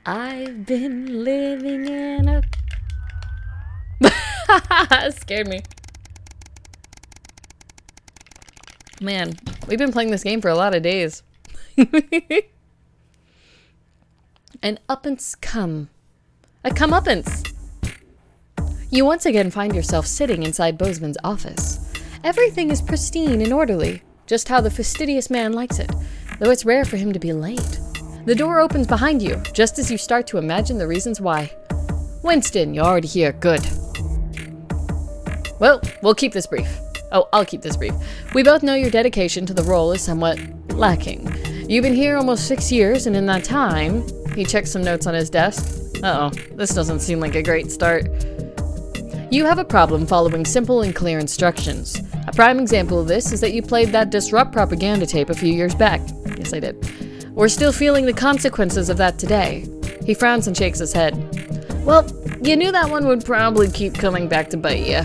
I've been living in a... Scared me. Man, we've been playing this game for a lot of days. An uppance come. A comeuppance. You once again find yourself sitting inside Bozeman's office. Everything is pristine and orderly, just how the fastidious man likes it, though it's rare for him to be late. The door opens behind you, just as you start to imagine the reasons why. Winston, you're already here. Good. Well, we'll keep this brief. Oh, I'll keep this brief. We both know your dedication to the role is somewhat lacking. You've been here almost 6 years, and in that time... He checks some notes on his desk. Uh-oh, this doesn't seem like a great start. You have a problem following simple and clear instructions. A prime example of this is that you played that Disrupt propaganda tape a few years back. Yes, I did. We're still feeling the consequences of that today. He frowns and shakes his head. Well, you knew that one would probably keep coming back to bite you.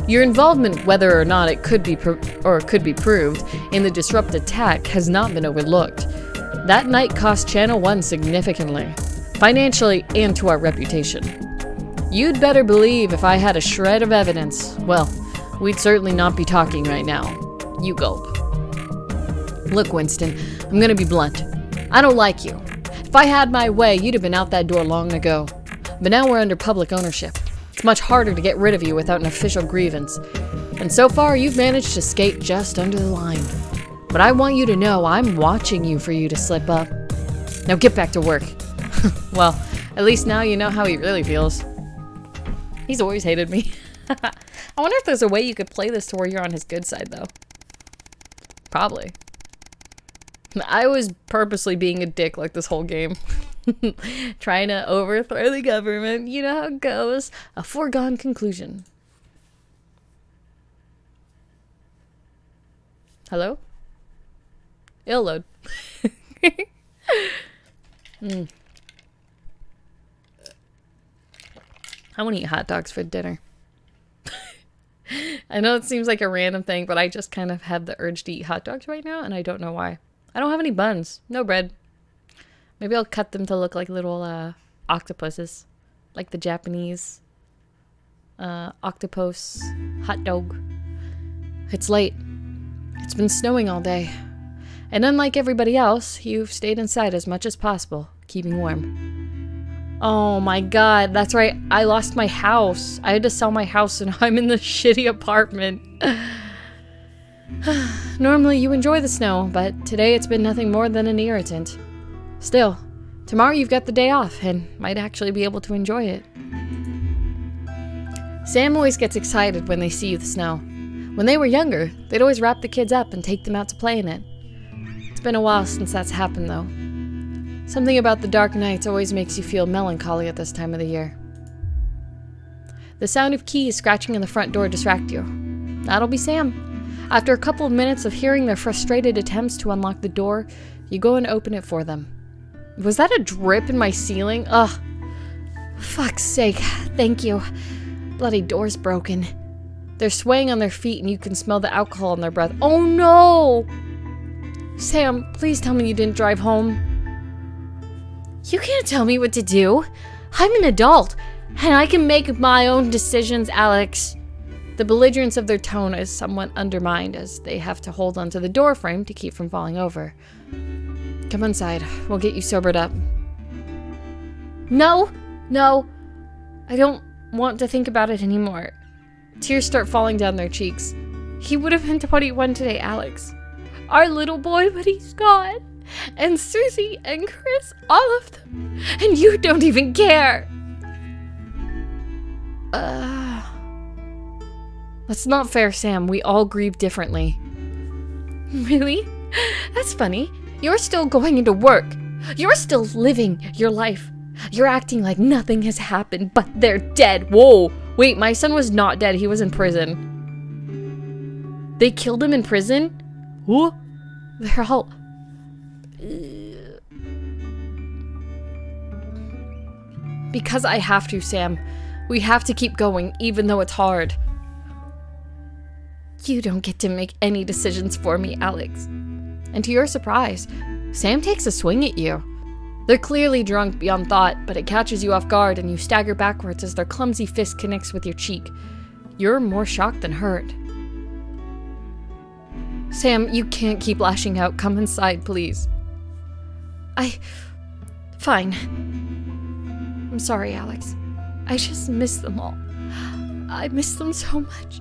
Your involvement, whether or not it could be proved, in the Disrupt attack has not been overlooked. That night cost Channel One significantly, financially and to our reputation. You'd better believe if I had a shred of evidence, well, we'd certainly not be talking right now. You gulp. Look, Winston, I'm gonna be blunt. I don't like you. If I had my way, you'd have been out that door long ago. But now we're under public ownership. It's much harder to get rid of you without an official grievance. And so far, you've managed to skate just under the line. But I want you to know I'm watching you for you to slip up. Now get back to work. Well, at least now you know how he really feels. He's always hated me. I wonder if there's a way you could play this to where you're on his good side, though. Probably. I was purposely being a dick like this whole game. Trying to overthrow the government. You know how it goes. A foregone conclusion. Hello? It'll load. I want to eat hot dogs for dinner. I know it seems like a random thing, but I just kind of have the urge to eat hot dogs right now, and I don't know why. I don't have any buns. No bread. Maybe I'll cut them to look like little octopuses. Like the Japanese octopus hot dog. It's late. It's been snowing all day. And unlike everybody else, you've stayed inside as much as possible, keeping warm. Oh my god, that's right. I lost my house. I had to sell my house and I'm in this shitty apartment. Normally you enjoy the snow, but today it's been nothing more than an irritant. Still, tomorrow you've got the day off and might actually be able to enjoy it. Sam always gets excited when they see the snow. When they were younger, they'd always wrap the kids up and take them out to play in it. It's been a while since that's happened, though. Something about the dark nights always makes you feel melancholy at this time of the year. The sound of keys scratching on the front door distracts you. That'll be Sam. After a couple of minutes of hearing their frustrated attempts to unlock the door, you go and open it for them. Was that a drip in my ceiling? Ugh. Fuck's sake. Thank you. Bloody door's broken. They're swaying on their feet and you can smell the alcohol in their breath. Oh no! Sam, please tell me you didn't drive home. You can't tell me what to do. I'm an adult, and I can make my own decisions, Alex. The belligerence of their tone is somewhat undermined as they have to hold onto the door frame to keep from falling over. Come inside. We'll get you sobered up. No! No! I don't want to think about it anymore. Tears start falling down their cheeks. He would have been 21 today, Alex. Our little boy, but he's gone. And Susie and Chris, all of them. And you don't even care. That's not fair, Sam. We all grieve differently. Really? That's funny. You're still going into work. You're still living your life. You're acting like nothing has happened, but they're dead. Whoa. Wait, my son was not dead. He was in prison. They killed him in prison? Who? They're all... Because I have to, Sam. We have to keep going, even though it's hard. You don't get to make any decisions for me, Alex. And to your surprise, Sam takes a swing at you. They're clearly drunk beyond thought, but it catches you off guard and you stagger backwards as their clumsy fist connects with your cheek. You're more shocked than hurt. Sam, you can't keep lashing out. Come inside, please. Fine. I'm sorry, Alex. I just miss them all. I miss them so much.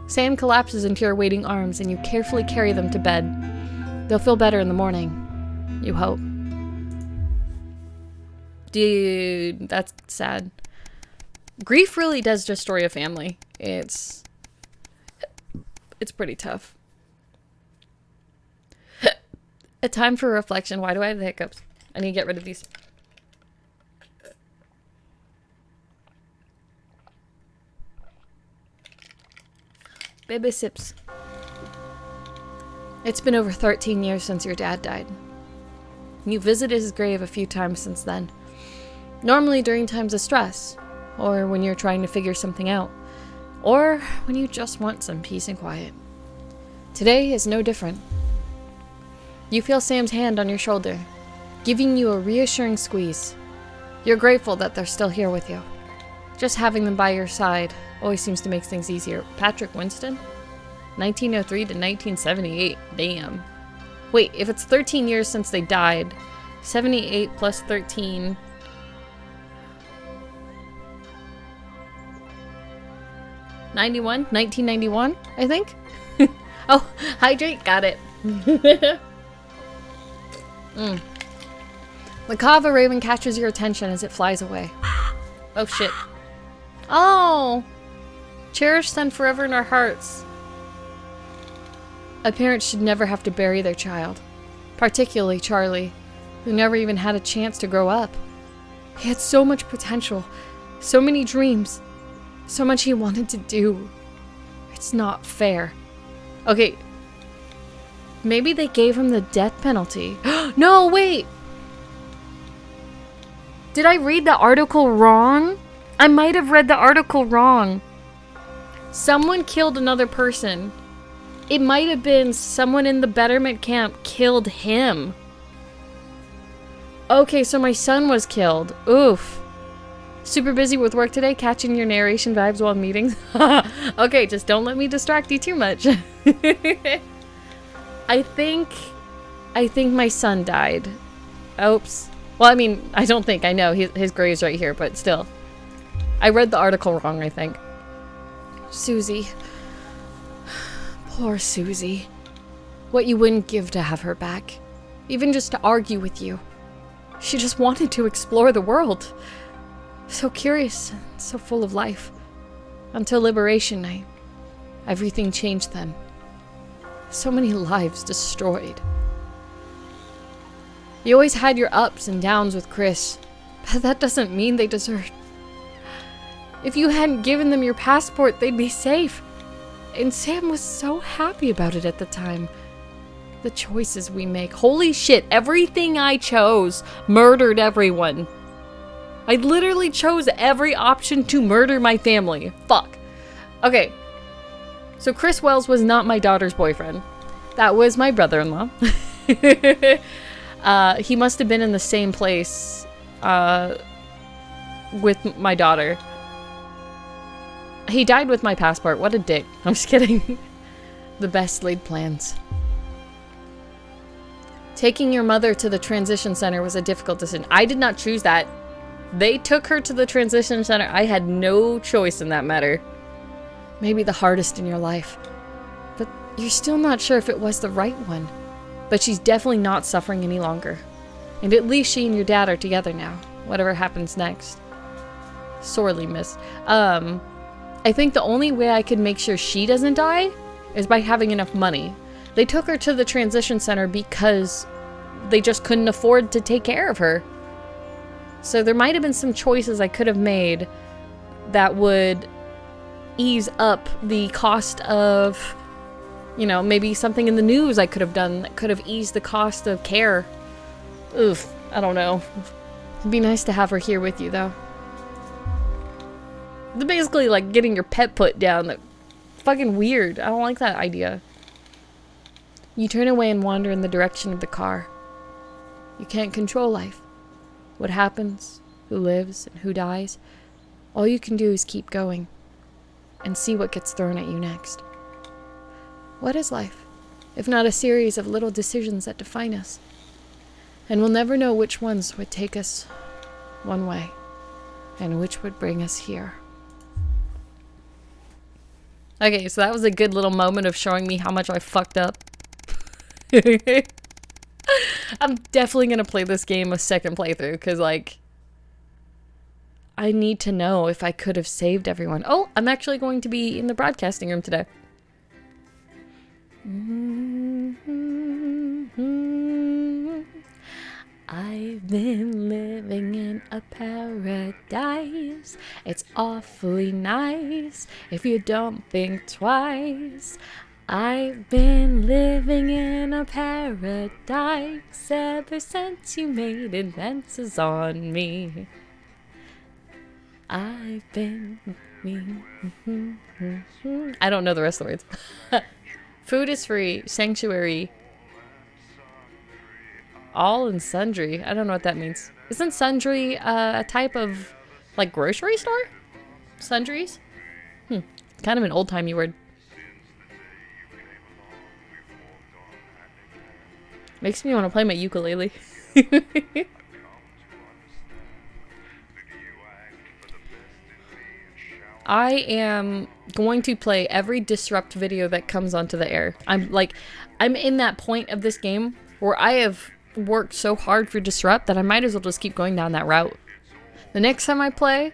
Sam collapses into your waiting arms and you carefully carry them to bed. They'll feel better in the morning. You hope. Dude, that's sad. Grief really does destroy a family. It's pretty tough. A time for reflection. Why do I have the hiccups? I need to get rid of these. Baby sips. It's been over 13 years since your dad died. You visited his grave a few times since then. Normally during times of stress, or when you're trying to figure something out, or when you just want some peace and quiet. Today is no different. You feel Sam's hand on your shoulder, giving you a reassuring squeeze. You're grateful that they're still here with you. Just having them by your side always seems to make things easier. Patrick Winston? 1903 to 1978. Damn. Wait, if it's 13 years since they died, 78 plus 13... '91? 1991, I think? Oh, hydrate, got it. The caw of a raven catches your attention as it flies away. Oh shit. Oh! Cherished them forever in our hearts. A parent should never have to bury their child. Particularly Charlie, who never even had a chance to grow up. He had so much potential, so many dreams, so much he wanted to do. It's not fair. Okay. Maybe they gave him the death penalty. No, wait! Did I read the article wrong? I might have read the article wrong. Someone killed another person. It might have been someone in the Betterment camp killed him. Okay, so my son was killed. Oof. Super busy with work today, catching your narration vibes while meetings. Okay, just don't let me distract you too much. I think my son died. Oops. Well, I mean, I don't think. I know his grave's right here, but still. I read the article wrong, I think. Susie. Poor Susie. What you wouldn't give to have her back. Even just to argue with you. She just wanted to explore the world. So curious, and so full of life. Until Liberation Night. Everything changed then. So many lives destroyed. You always had your ups and downs with Chris, but that doesn't mean they deserved. If you hadn't given them your passport, they'd be safe. And Sam was so happy about it at the time. The choices we make. Holy shit, everything I chose murdered everyone. I literally chose every option to murder my family. Fuck. Okay. So Chris Wells was not my daughter's boyfriend. That was my brother-in-law. He must have been in the same place with my daughter. He died with my passport. What a dick. I'm just kidding. The best laid plans. Taking your mother to the transition center was a difficult decision. I did not choose that. They took her to the transition center. I had no choice in that matter. Maybe the hardest in your life. But you're still not sure if it was the right one. But she's definitely not suffering any longer. And at least she and your dad are together now. Whatever happens next. Sorely missed. I think the only way I could make sure she doesn't die is by having enough money. They took her to the transition center because they just couldn't afford to take care of her. So there might have been some choices I could have made that would ease up the cost of, you know, maybe something in the news I could have done that could have eased the cost of care. Oof, I don't know. It'd be nice to have her here with you, though. It's basically like getting your pet put down. That fucking weird. I don't like that idea. You turn away and wander in the direction of the car. You can't control life. What happens, who lives, and who dies. All you can do is keep going and see what gets thrown at you next. What is life, if not a series of little decisions that define us? And we'll never know which ones would take us one way and which would bring us here. Okay, so that was a good little moment of showing me how much I fucked up. I'm definitely gonna play this game a second playthrough, because, like, I need to know if I could have saved everyone. Oh, I'm actually going to be in the broadcasting room today. I've been living in a paradise. It's awfully nice if you don't think twice. I've been living in a paradise ever since you made advances on me. I've been... I don't know the rest of the words. Food is free. Sanctuary. All and sundry. I don't know what that means. Isn't sundry a type of, like, grocery store? Sundries? Kind of an old-timey word. Makes me want to play my ukulele. I am going to play every Disrupt video that comes onto the air. I'm in that point of this game where I have worked so hard for Disrupt that I might as well just keep going down that route. The next time I play,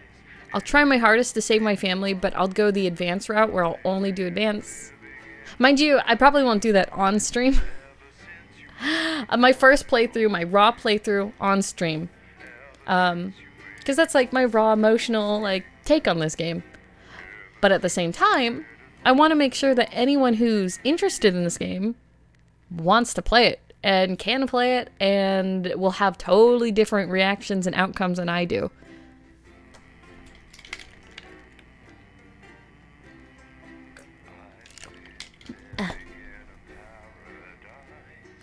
I'll try my hardest to save my family, but I'll go the advanced route where I'll only do advanced. Mind you, I probably won't do that on stream. My first playthrough, my raw playthrough on stream. Because that's like my raw emotional like take on this game. But at the same time, I want to make sure that anyone who's interested in this game wants to play it and can play it and will have totally different reactions and outcomes than I do.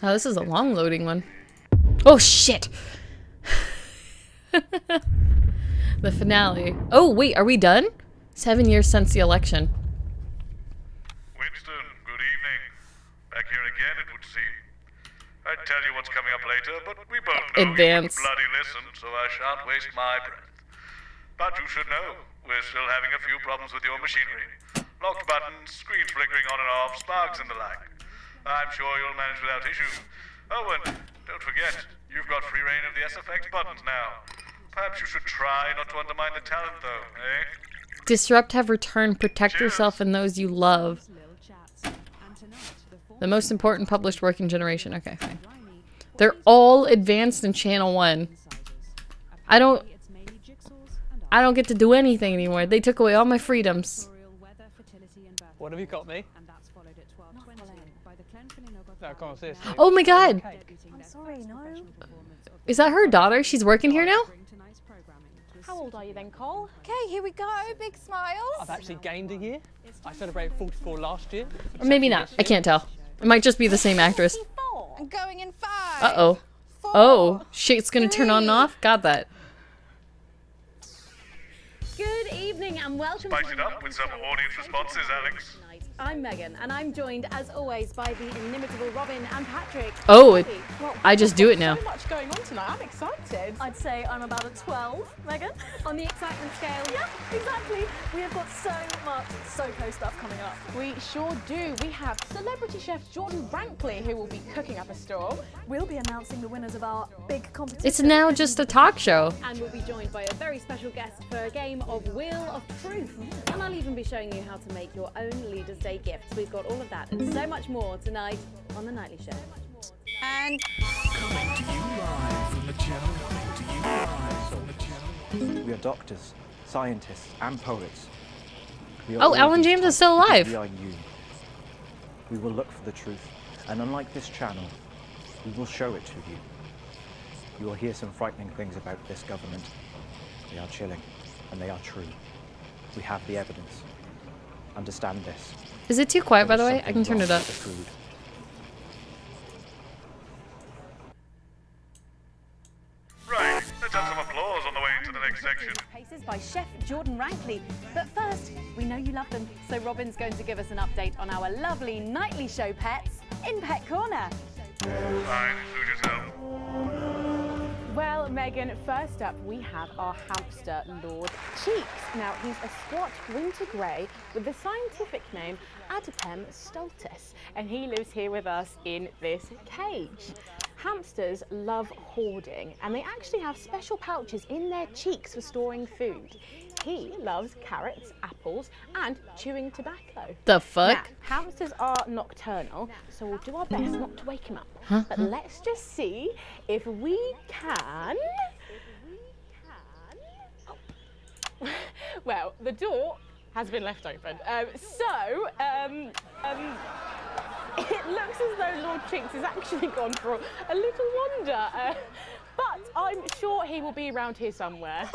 Oh, this is a long loading one. Oh, shit! The finale. Oh, wait, are we done? 7 years since the election. Winston, good evening. Back here again, it would seem. I'd tell you what's coming up later, but we both know you wouldn't bloody listen, so I shan't waste my breath. But you should know, we're still having a few problems with your machinery. Locked buttons, screen flickering on and off, sparks and the like. I'm sure you'll manage without issue. Oh, and don't forget, you've got free reign of the SFX buttons now. Perhaps you should try not to undermine the talent, though, eh? Disrupt have returned. Protect yourself and those you love. The most important published working generation. Okay, fine. They're all advanced in Channel 1. I don't get to do anything anymore. They took away all my freedoms. What have you got me? No, come on, seriously. Oh my god! I'm sorry, no. Is that her daughter? She's working here now? How old are you then, Cole? Okay, here we go. Big smiles. I've actually gained a year. I celebrated 44 last year. Or maybe not. I can't tell. It might just be the same actress. I'm going in 5. Uh-oh. Oh, shit's gonna turn on and off? Got that. Good evening and welcome Spice it up with some audience responses, Alex. I'm Megan and I'm joined as always by the inimitable Robin and Patrick. Oh, I just do it now. So much going on tonight. I'm excited. I'd say I'm about a 12, Megan, on the excitement scale. Yeah, exactly. We have got so much SoCo stuff coming up. We sure do. We have celebrity chef Jordan Brankley who will be cooking up a storm. We'll be announcing the winners of our big competition. It's now just a talk show. And we'll be joined by a very special guest for a game of Wheel of Truth. And I'll even be showing you how to make your own Leaders' Day gifts. We've got all of that and so much more tonight on The Nightly Show. And Coming to you live from the channel. Coming to you live from the channel. We are doctors, scientists, and poets. We are Oh, all Alan these James is types still because alive. We are you. We will look for the truth, and unlike this channel, we will show it to you. You will hear some frightening things about this government. They are chilling, and they are true. We have the evidence. Understand this. Is it too quiet, by the There way? is I can turn something it wrong up. with the food. Let's have some applause on the way into the next section. Paces by Chef Jordan Rankley. But first, we know you love them, so Robin's going to give us an update on our lovely nightly show pets in Pet Corner. Fine, suit yourself. Well, Megan, first up we have our hamster, Lord Cheeks. Now, he's a squat winter grey with the scientific name Adipem stultus, and he lives here with us in this cage. Hamsters love hoarding, and they actually have special pouches in their cheeks for storing food. He loves carrots, apples, and chewing tobacco. The fuck? Now, hamsters are nocturnal, so we'll do our best not to wake him up. But let's just see if we can. Well, the door has been left open. It looks as though Lord Cheeks has actually gone for a little wander, but I'm sure he will be around here somewhere.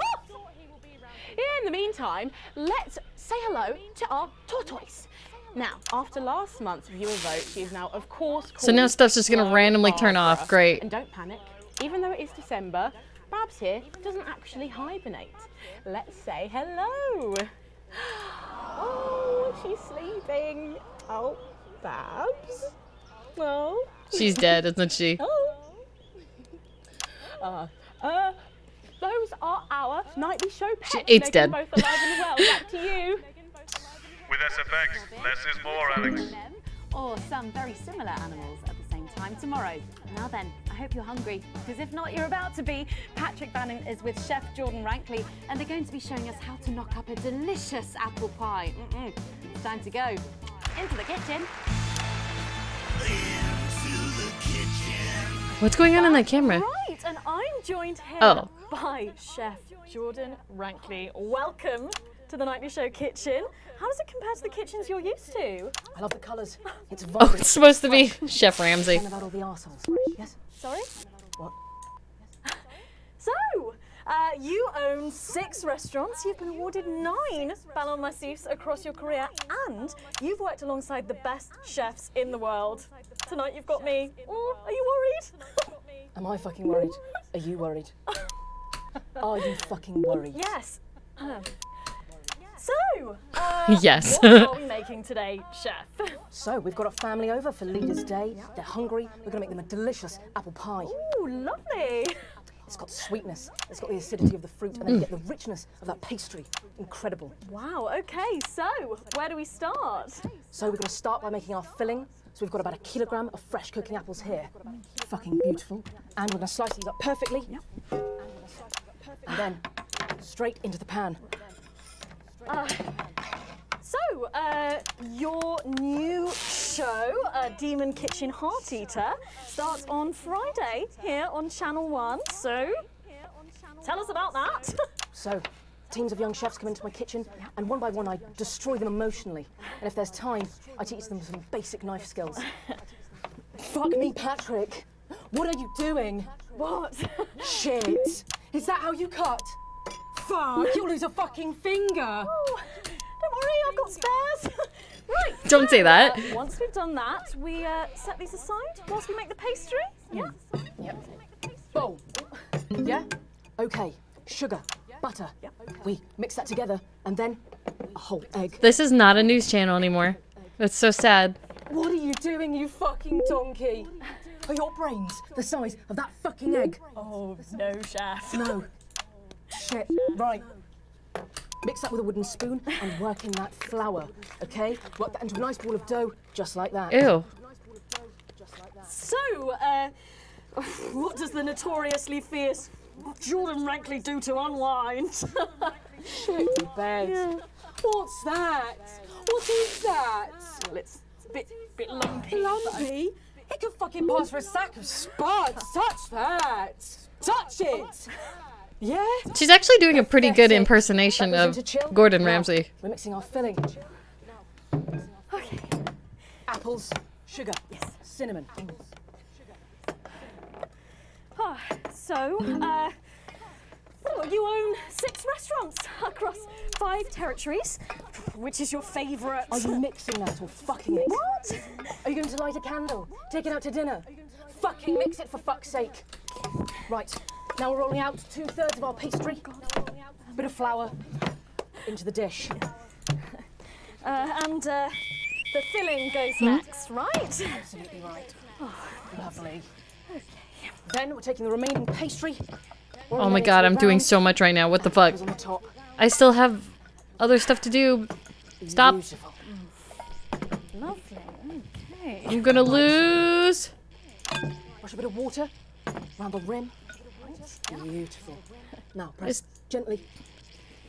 In the meantime, let's say hello to our tortoise. Now, after last month's viewer vote, she is now, of course, So now stuff's just gonna called randomly turn Barbara. off. Great. And don't panic. Even though it is December, Babs here doesn't actually hibernate. Let's say hello. Oh, she's sleeping. Oh, Babs. Well. She's dead, isn't she? Those are our nightly show pets. It's Megan, dead. both alive and well. Back to you. With SFX, less is more, Alex. Or some very similar animals at the same time tomorrow. Now then, I hope you're hungry, because if not, you're about to be. Patrick Bannon is with Chef Jordan Rankley, and they're going to be showing us how to knock up a delicious apple pie. It's time to go into the kitchen. What's going on in that camera? Right, and I'm joined here Oh. by Chef Jordan Rankley. Welcome to the Nightly Show kitchen. How does it compare to the kitchens you're used to? I love the colours. It's Oh, vibrant. it's supposed to be Chef Ramsay. And about all the arseholes. Yes? Sorry? What? So, you own 6 restaurants, you've been awarded 9 Ballon Massifs across your career, and you've worked alongside the best chefs in the world. Tonight you've got me. Are you worried? Am I fucking worried? Are you worried? Are you fucking worried? Yes. So, Yes. what are we making today, Chef? So, we've got a family over for Leaders' Day. They're hungry. We're going to make them a delicious apple pie. Ooh, lovely. It's got sweetness, it's got the acidity of the fruit, and then you get the richness of that pastry. Incredible. Wow, okay, so where do we start? So, we're going to start by making our filling. So, we've got about 1 kilogram of fresh cooking apples here. Fucking beautiful. And we're going to slice these up perfectly. And then straight into the pan. So, your new show, Demon Kitchen Heart Eater, starts on Friday here on Channel 1. So, tell us about that. So, teams of young chefs come into my kitchen, and one by one I destroy them emotionally. And if there's time, I teach them some basic knife skills. Fuck me, Patrick. What are you doing? What? Shit. Is that how you cut? Fuck, you'll lose a fucking finger. Oh, don't worry, I've got spares. Right. Don't say that. Once we've done that, we set these aside whilst we make the pastry. Yeah. Yep. Bowl. Yeah? Okay. Sugar, butter. We mix that together, and then a whole egg. This is not a news channel anymore. It's so sad. What are you doing, you fucking donkey? Are your brains the size of that fucking egg? Oh, no, Chef. No. Shit. Right. Mix that with a wooden spoon and work in that flour, okay? Work that into a nice ball of dough, just like that. Ew. So, what does the notoriously fierce Jordan Rankley do to unwind? Shit in bed. Yeah. What's that? What is that? Well, it's a bit lumpy. Lumpy? It could fucking pass for a sack of spuds. Touch that. Touch it. Yeah? She's actually doing a pretty good impersonation That of goes into chill. Gordon Now, Ramsay. We're mixing our filling. Okay. Apples, sugar, cinnamon. So, you own 6 restaurants across 5 territories. Which is your favourite? Are you mixing that or fucking it? What? Are you going to light a candle? Take it out to dinner? Fucking mix it for fuck's sake. Right, Now we're rolling out 2/3 of our pastry. Bit of flour into the dish. And the filling goes next, right? Absolutely right. Oh, lovely. Okay. Then we're taking the remaining pastry. Oh my god, I'm doing so much right now. What the fuck? On the top. I still have other stuff to do. Stop. Beautiful. Lovely. Okay. I'm gonna lose. Brush a bit of water around the rim. Beautiful. Now press gently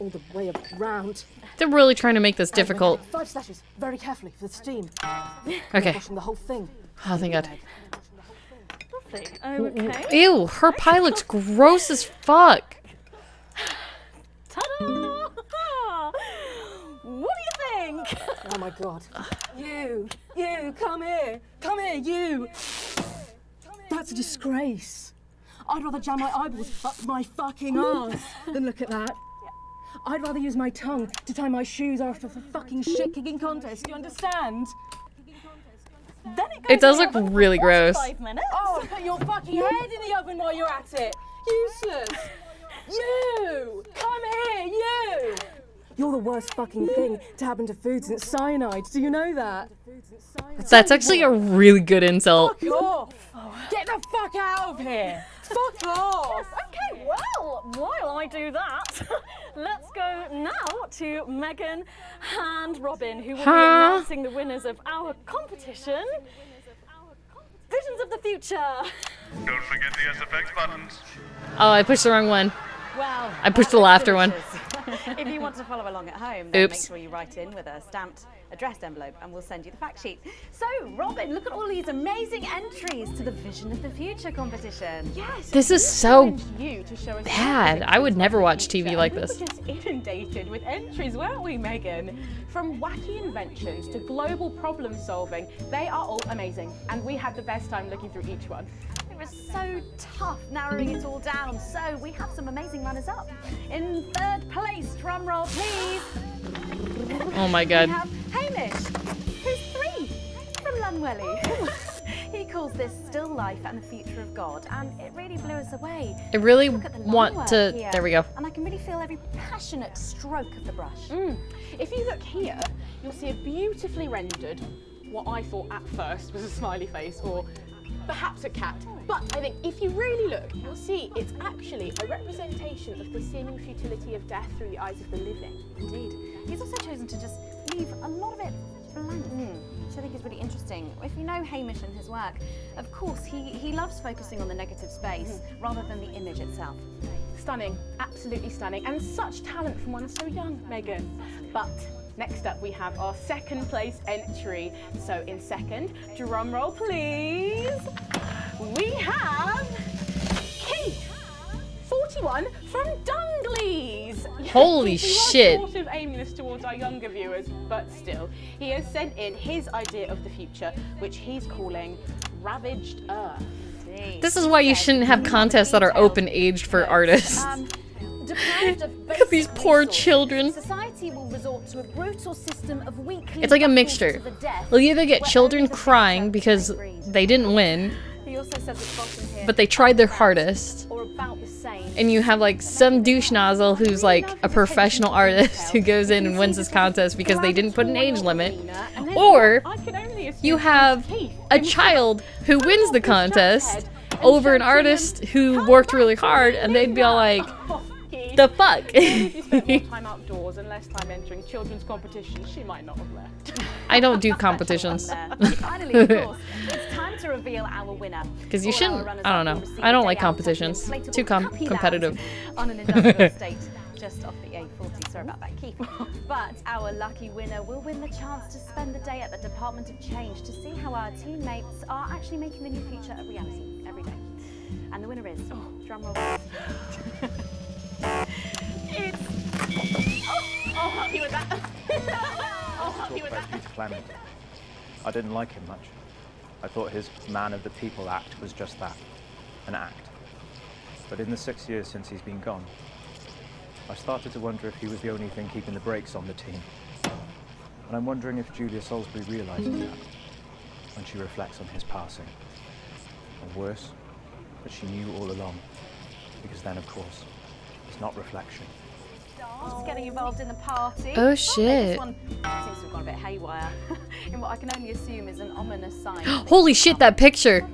all the way around. They're really trying to make this difficult. 5 slashes, very carefully for the steam. Okay. Washing the whole thing. Oh, thank god. Okay. Ew, her pie looks gross as fuck. Ta-da! What do you think? Oh my god. You, come here, you. That's a disgrace. I'd rather jam my eyeballs up my fucking arse than look at that. I'd rather use my tongue to tie my shoes after a fucking shit-kicking contest, do you understand? Then It does look really gross. 5 minutes. Oh, put your fucking head in the oven while you're at it. Useless. You! Come here, you! You're the worst fucking thing to happen to food since cyanide. Do you know that? That's actually a really good insult. Fuck off! Get the fuck out of here! Fuck off! Okay, well, while I do that, let's go now to Megan and Robin, who will be announcing the winners of our competition, Visions of the Future. Don't forget the SFX buttons. Oh, I pushed the wrong one. Well, I pushed the laughter one. If you want to follow along at home, then Oops. make sure you write in with a stamped, addressed envelope, and we'll send you the fact sheet. So, Robin, look at all these amazing entries to the Vision of the Future competition. Yes. This is so you to show us bad. I would never watch TV like We this. were just inundated with entries, weren't we, Megan? From wacky inventions to global problem solving, they are all amazing, and we had the best time looking through each one. It was so tough narrowing it all down, so we have some amazing runners-up. In 3rd place, drum roll please, Oh my we god. have Hamish, who's 3 from Lunwelly. He calls this Still Life and the Future of God, and it really blew us away. I really Look at the want line to... work here, There we go. And I can really feel every passionate stroke of the brush. If you look here, you'll see a beautifully rendered, what I thought at first was a smiley face or perhaps a cat. But I think if you really look, you'll see it's actually a representation of the seeming futility of death through the eyes of the living. Indeed. He's also chosen to just leave a lot of it blank, which I think is really interesting. If you know Hamish and his work, of course, he loves focusing on the negative space rather than the image itself. Stunning, absolutely stunning, and such talent from one so young, Megan. But next up we have our 2nd place entry. So in 2nd, drum roll please, we have Keith, 41 from Dungley's. Holy We shit. were sort of aiming this towards our younger viewers, but still, he has sent in his idea of the future, which he's calling Ravaged Earth. This is why you shouldn't have contests that are open-aged for artists. Deprived of Look at these poor resources, children. Society will resort to a brutal system of weekly It's like a battles mixture. to the death, Well, you either get where children only the crying better because may breed. they didn't win, He also says at the bottom here, but they tried their hardest. or about the same. And you have like some douche nozzle who's like a professional artist who goes in and wins this contest because they didn't put an age limit. Or I can only assume you have a child who wins the contest over an artist who worked really hard, and they'd be all like, the fuck? If you spent more time outdoors and less time entering children's competitions, she might not have left. I don't do competitions. Finally, of course, it's time to reveal our winner. Because you All our shouldn't, runners-up I don't will know. receive I don't a like day out catching competitions. inflatable Too puppy land competitive. on an industrial estate just off the A40. Sorry about that, Keith. But our lucky winner will win the chance to spend the day at the Department of Change to see how our teammates are actually making the new future a reality every day. And the winner is, drum roll. I'll help you with that. I'll help you Talk with about that. Peter Clement. I didn't like him much. I thought his Man of the People act was just that, an act. But in the 6 years since he's been gone, I started to wonder if he was the only thing keeping the brakes on the team. And I'm wondering if Julia Salisbury realises that when she reflects on his passing. Or worse, that she knew all along. because then, of course, it's not reflection. Just getting involved in the party. Oh shit. This one seems to have gone a bit haywire in what I can only assume is an ominous sign. Holy shit, that picture!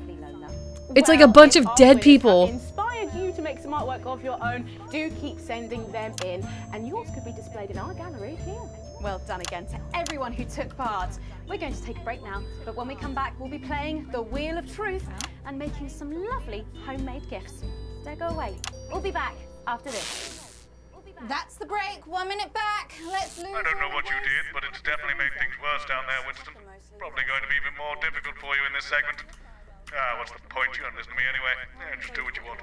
It's like a bunch of dead people. Inspired you to make some artwork of your own. Do keep sending them in, and yours could be displayed in our gallery here. Well done again to everyone who took part. We're going to take a break now, but when we come back, we'll be playing the Wheel of Truth and making some lovely homemade gifts. Don't go away. We'll be back after this. That's the break. 1 minute back. Let's lose. I don't know what you did, but it's definitely made things worse down there, Winston. Probably going to be even more difficult for you in this segment. What's the point? You don't listen to me anyway. Yeah, just do what you want.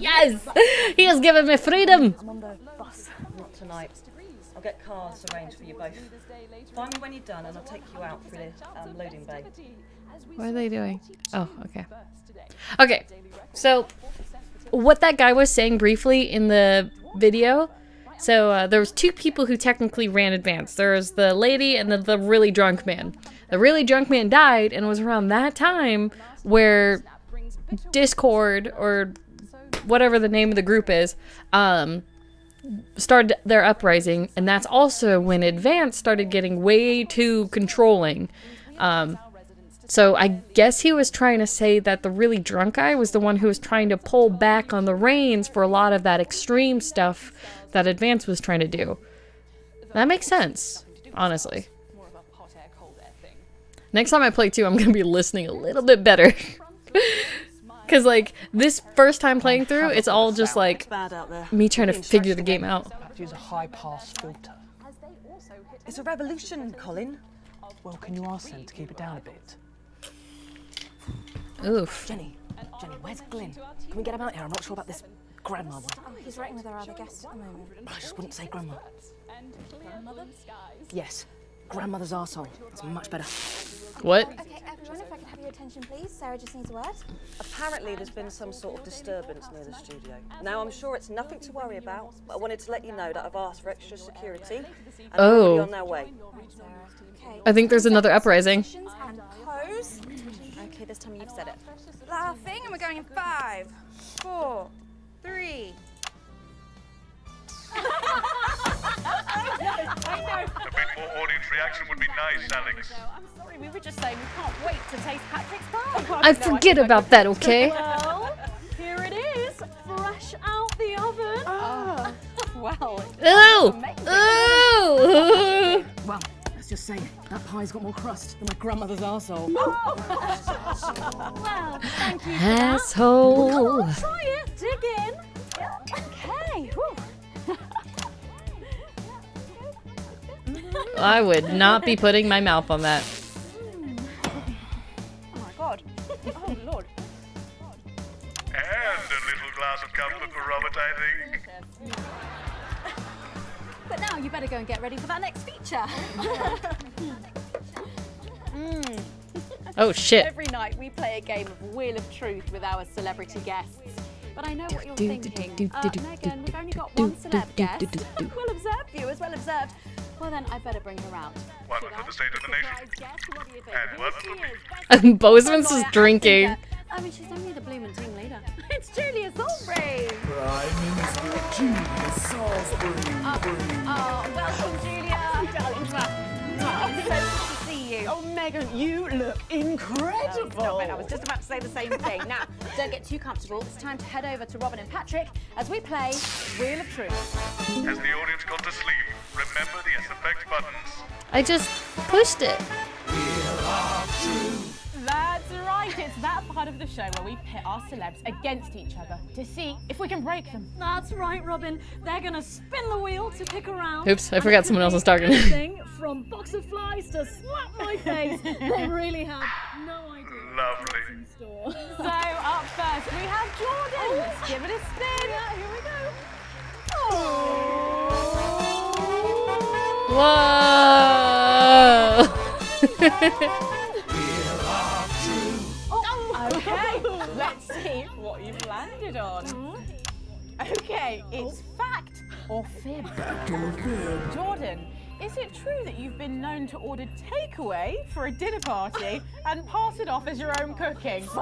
Yes! He has given me freedom! I'm on the bus. Not tonight. I'll get cars arranged for you both. Find me when you're done and I'll take you out through the loading bay. What are they doing? Oh, okay. Okay, so what that guy was saying briefly in the video, so there was two people who technically ran Advance. There was the lady and the really drunk man. The really drunk man died, and it was around that time where Discord, or whatever the name of the group is, started their uprising, and that's also when Advance started getting way too controlling. So I guess he was trying to say that the really drunk guy was the one who was trying to pull back on the reins for a lot of that extreme stuff that Advance was trying to do. That makes sense, honestly. Next time I play 2, I'm going to be listening a little bit better. Because, like, this first time playing through, it's all just, like, me trying to figure the game out. Use a high-pass filter. It's a revolution, Colin. Well, can you ask them to keep it down a bit? Oof. Jenny, where's Glyn? Can we get him out here? I'm not sure about this grandma one. Oh, he's writing with our other guests at the moment. I just wouldn't say grandma. Grandmother? Yes, grandmother's arsehole. It's much better. What? Okay, everyone, if I could have your attention, please. Sarah just needs a word. Apparently there's been some sort of disturbance near the studio. Now, I'm sure it's nothing to worry about, but I wanted to let you know that I've asked for extra security. And Oh. they're on their way. Okay. I think there's another uprising. And pose. Okay, this time you've said it. Laughing, and we're going in 5, 4, 3. A bit more audience reaction would be nice, Alex. I'm sorry, we were just saying we can't wait to taste Patrick's pie. I forget about that, okay? Well, here it is, fresh out the oven. Well, Ooh! Ooh! Well, let's just say that pie's got more crust than my grandmother's arsehole. Well, thank you for Asshole! that. Come on, try it, dig in. Okay. I would not be putting my mouth on that. oh my god. Oh, Lord. And a little glass of comfort for Robert, I think. But now you better go and get ready for that next feature. Oh shit. Every night we play a game of Wheel of Truth with our celebrity guests. But I know what you're thinking. Megan, we've only got one celeb guest. Well observed, viewers, well observed. Well then, I better bring her out. One for the State of the Nation. And one for me. Bozeman's is drinking. I mean, she's only the bloomin' team leader. It's Julia Salisbury. Prime Minister Julia Salisbury. Welcome, Julia. Darling, so good to see you. Oh, Megan, you look incredible. Stop it, I was just about to say the same thing. Now, don't get too comfortable. It's time to head over to Robin and Patrick as we play Wheel of Truth. As the audience got to sleep, remember the SFX buttons. I just pushed it. That's right, it's that part of the show where we pit our celebs against each other to see if we can break them. That's right, Robin. They're gonna spin the wheel to pick around. Oops, I forgot someone else was talking. Everything from box of flies to slap my face. They really have no idea. Lovely. So up first we have Jordan. Let's give it a spin. Yeah, here we go. Whoa! Okay, let's see what you've landed on. Okay, it's fact or fib. Jordan, is it true that you've been known to order takeaway for a dinner party and pass it off as your own cooking? It's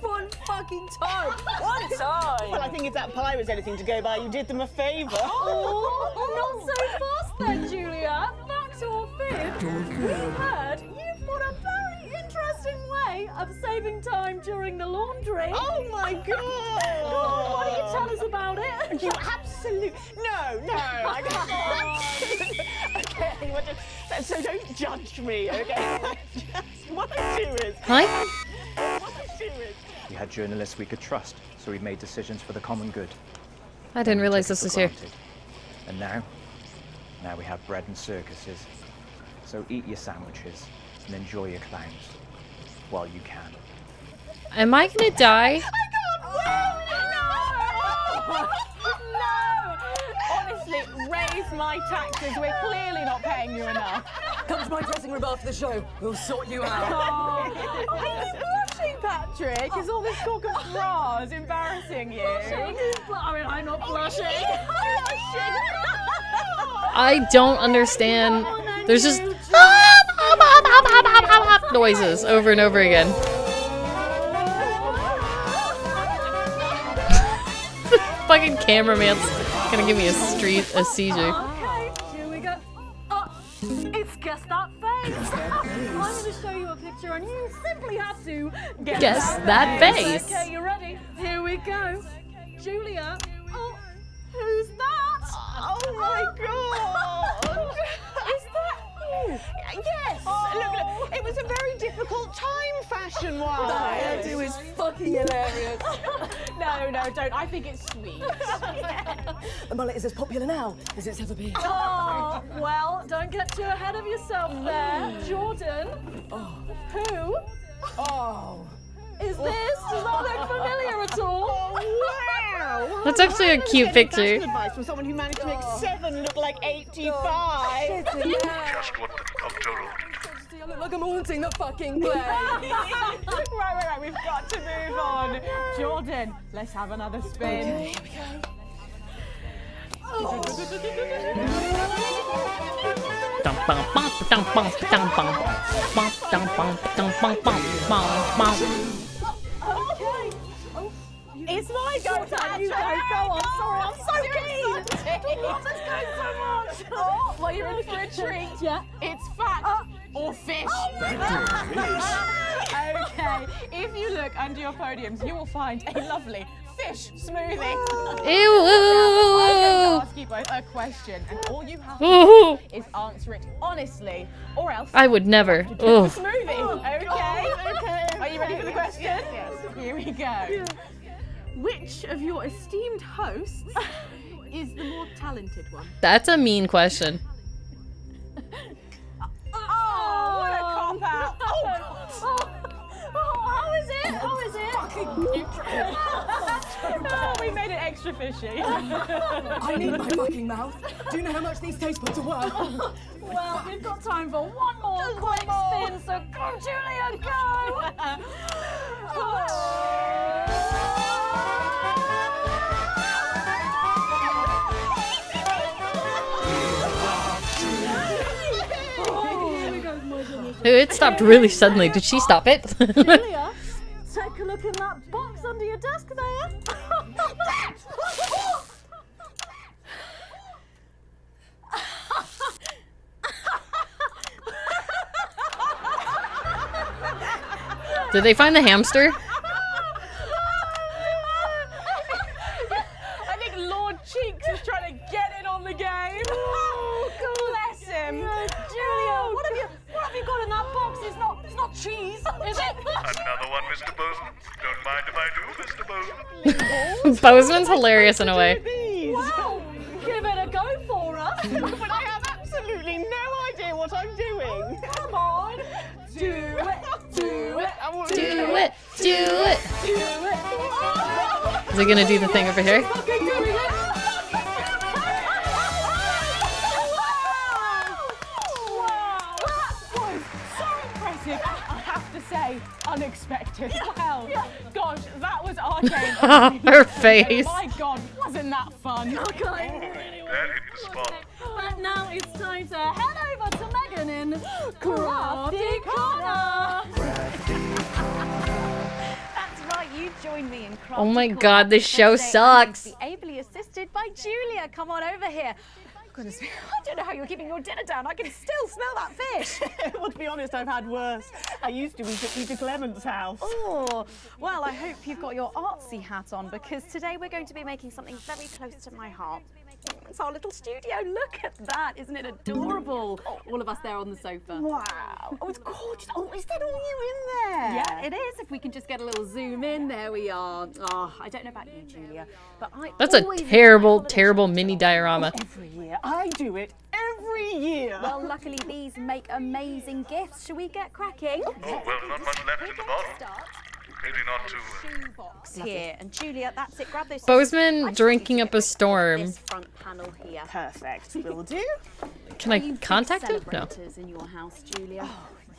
one fucking time. One time. Well, I think if that pie was anything to go by, you did them a favour. Oh, not so fast then, Julia. Fact or fib? We've heard you've got a very interesting way of saving time during the laundry. Oh my God! Go on, why don't you tell us about it? You absolute... No, I can't. Okay, so don't judge me, okay? What I do is... Hi? What I do is... We had journalists we could trust, so we made decisions for the common good. I didn't realize this was here. And now we have bread and circuses. So eat your sandwiches and enjoy your clowns while you can. Am I gonna die? No! Honestly, raise my taxes. We're clearly not paying you enough. Come to my dressing room after the show. We'll sort you out. Oh, he's blushing, Patrick. Is all this talk of bras embarrassing you? I mean, I'm not blushing. I don't understand. There's just noises over and over again. Fucking cameraman's gonna give me a seizure. Okay, here we go. It's Guess That Face. I'm going to show you a picture and you simply have to Guess that face. Okay, you ready? Here we go. Julia. Oh, who's that? Oh my God! Is that you? Yes! Look, it was a very difficult time fashion-wise. That hairdo is fucking hilarious. No, don't. I think it's sweet. The mullet is as popular now as it's ever been. Oh, well, don't get too ahead of yourself there. Jordan. Who? Oh. Is this? Does that look familiar at all? Wow! That's actually a cute picture. Advice from someone who managed to make 7 look like 85. Just what the doctor ordered. I look like I'm haunting the fucking play. Right. We've got to move on. Jordan, let's have another spin. Okay, here we go. It's my go, Patrick. You go on. Sorry, I'm so keen. Let's go so much. Oh, well, you're in for a treat. Yeah. It's fact or fish. Okay, if you look under your podiums, you will find a lovely fish smoothie. Ew. I'm going to ask you both a question, and all you have to do is answer it honestly, or else I would never. the smoothie. Okay? Are you ready for the question? Yes. Here we go. Which of your esteemed hosts is the more talented one? That's a mean question. Oh, what a cop-out. How is it? How is it? Oh, we made it extra fishy. I need my fucking mouth. Do you know how much these taste buds are worth? Well, we've got time for one more quick spin, so go, Julia, go! It stopped really suddenly. Did she stop it? Julia, take a look in that box under your desk there. Did they find the hamster? I think Lord Cheeks is trying to get in on the game. Oh, bless him. Julia, what have you got in that box? It's not cheese, is it? Another one, Mr. Bozeman. Don't mind if I do, Mr. Bozeman. Bozeman's hilarious in a way. Well, give it a go for us. But I have absolutely no idea what I'm doing. Come on. Do it. Is he gonna do the thing over here? I have to say, unexpected. Wow. Gosh, that was arcane. Her face. My God, wasn't that fun? Okay. That hit the spot. But now it's time to head over to Megan in Crafty Corner. That's right, you join me in Crafty Oh my Corner. god, this show Today I'm going to sucks. be ably assisted by Julia. Come on over here. Goodness me, I don't know how you're keeping your dinner down. I can still smell that fish. Well, to be honest, I've had worse. I used to eat at Peter Clement's house. Oh, well, I hope you've got your artsy hat on because today we're going to be making something very close to my heart. It's our little studio. Look at that. Isn't it adorable? All of us there on the sofa. Wow. Oh, it's gorgeous. Oh, is that all you in there? Yeah, it is. If we can just get a little zoom in, there we are. Oh, I don't know about you, Julia, but I That's a terrible, terrible mini diorama. Every year. I do it every year. Well, luckily these make amazing gifts. Shall we get cracking? Oh, well, not much left in the bottle. Maybe not too... Box here, and Julia, that's it. Grab those. Bozeman drinking up a storm. This front panel here. Perfect. Will do. Can I contact him? No. Celebrators in your house, Julia.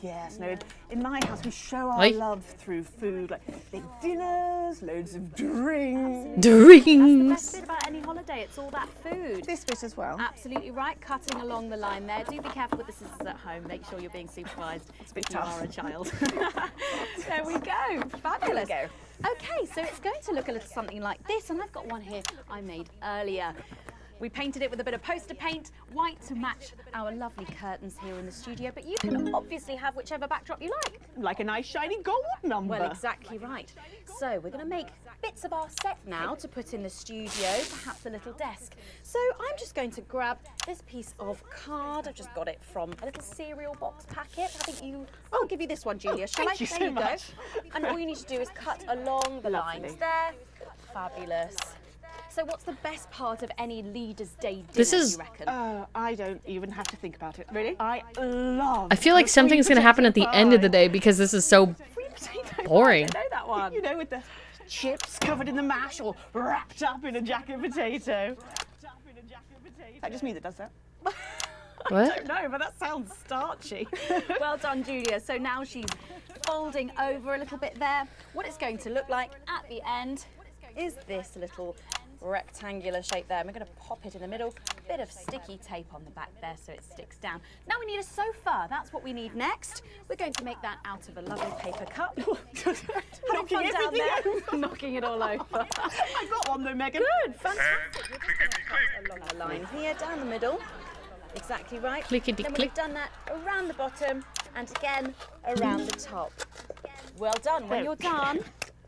Yes, no, in my house we show our Right. love through food, like big dinners, loads of drinks. That's the best bit about any holiday. It's all that food. This bit as well. Absolutely right. Cutting along the line there. Do be careful with the scissors at home. Make sure you're being supervised. It's a bit if you tough. are a child. There we go. Fabulous. There we Okay, so it's going to look a little something like this, and I've got one here I made earlier. We painted it with a bit of poster paint, white to match our lovely curtains here in the studio, but you can obviously have whichever backdrop you like. Like a nice shiny gold number. Well, exactly right. So we're going to make bits of our set now to put in the studio, perhaps a little desk. So I'm just going to grab this piece of card. I've just got it from a little cereal box packet. I think you... I'll give you this one, Julia. Shall I? Thank you There so you much. go. And all you need to do is cut along the lines there. Fabulous. So what's the best part of any Leaders' Day dinner, This is- you reckon? I don't even have to think about it. Really? I love I feel like the something's sweet gonna happen at the potato end of the pie. day because this is so boring. I know that one. You know, with the chips covered in the mash or wrapped up in a jacket potato. Is that just me that does that? What? I don't know, but that sounds starchy. Well done, Julia. So now she's folding over a little bit there. What it's going to look like at the end is this little rectangular shape there. And we're going to pop it in the middle. Bit of sticky tape on the back there so it sticks down. Now we need a sofa. That's what we need next. We're going to make that out of a lovely paper cup. Having fun down there, knocking it all over. I got one though, Megan. Good, fantastic. Along our line here, down the middle. Exactly right. Clickety Then click. we've done that around the bottom and again around the top. Well done. When you're done,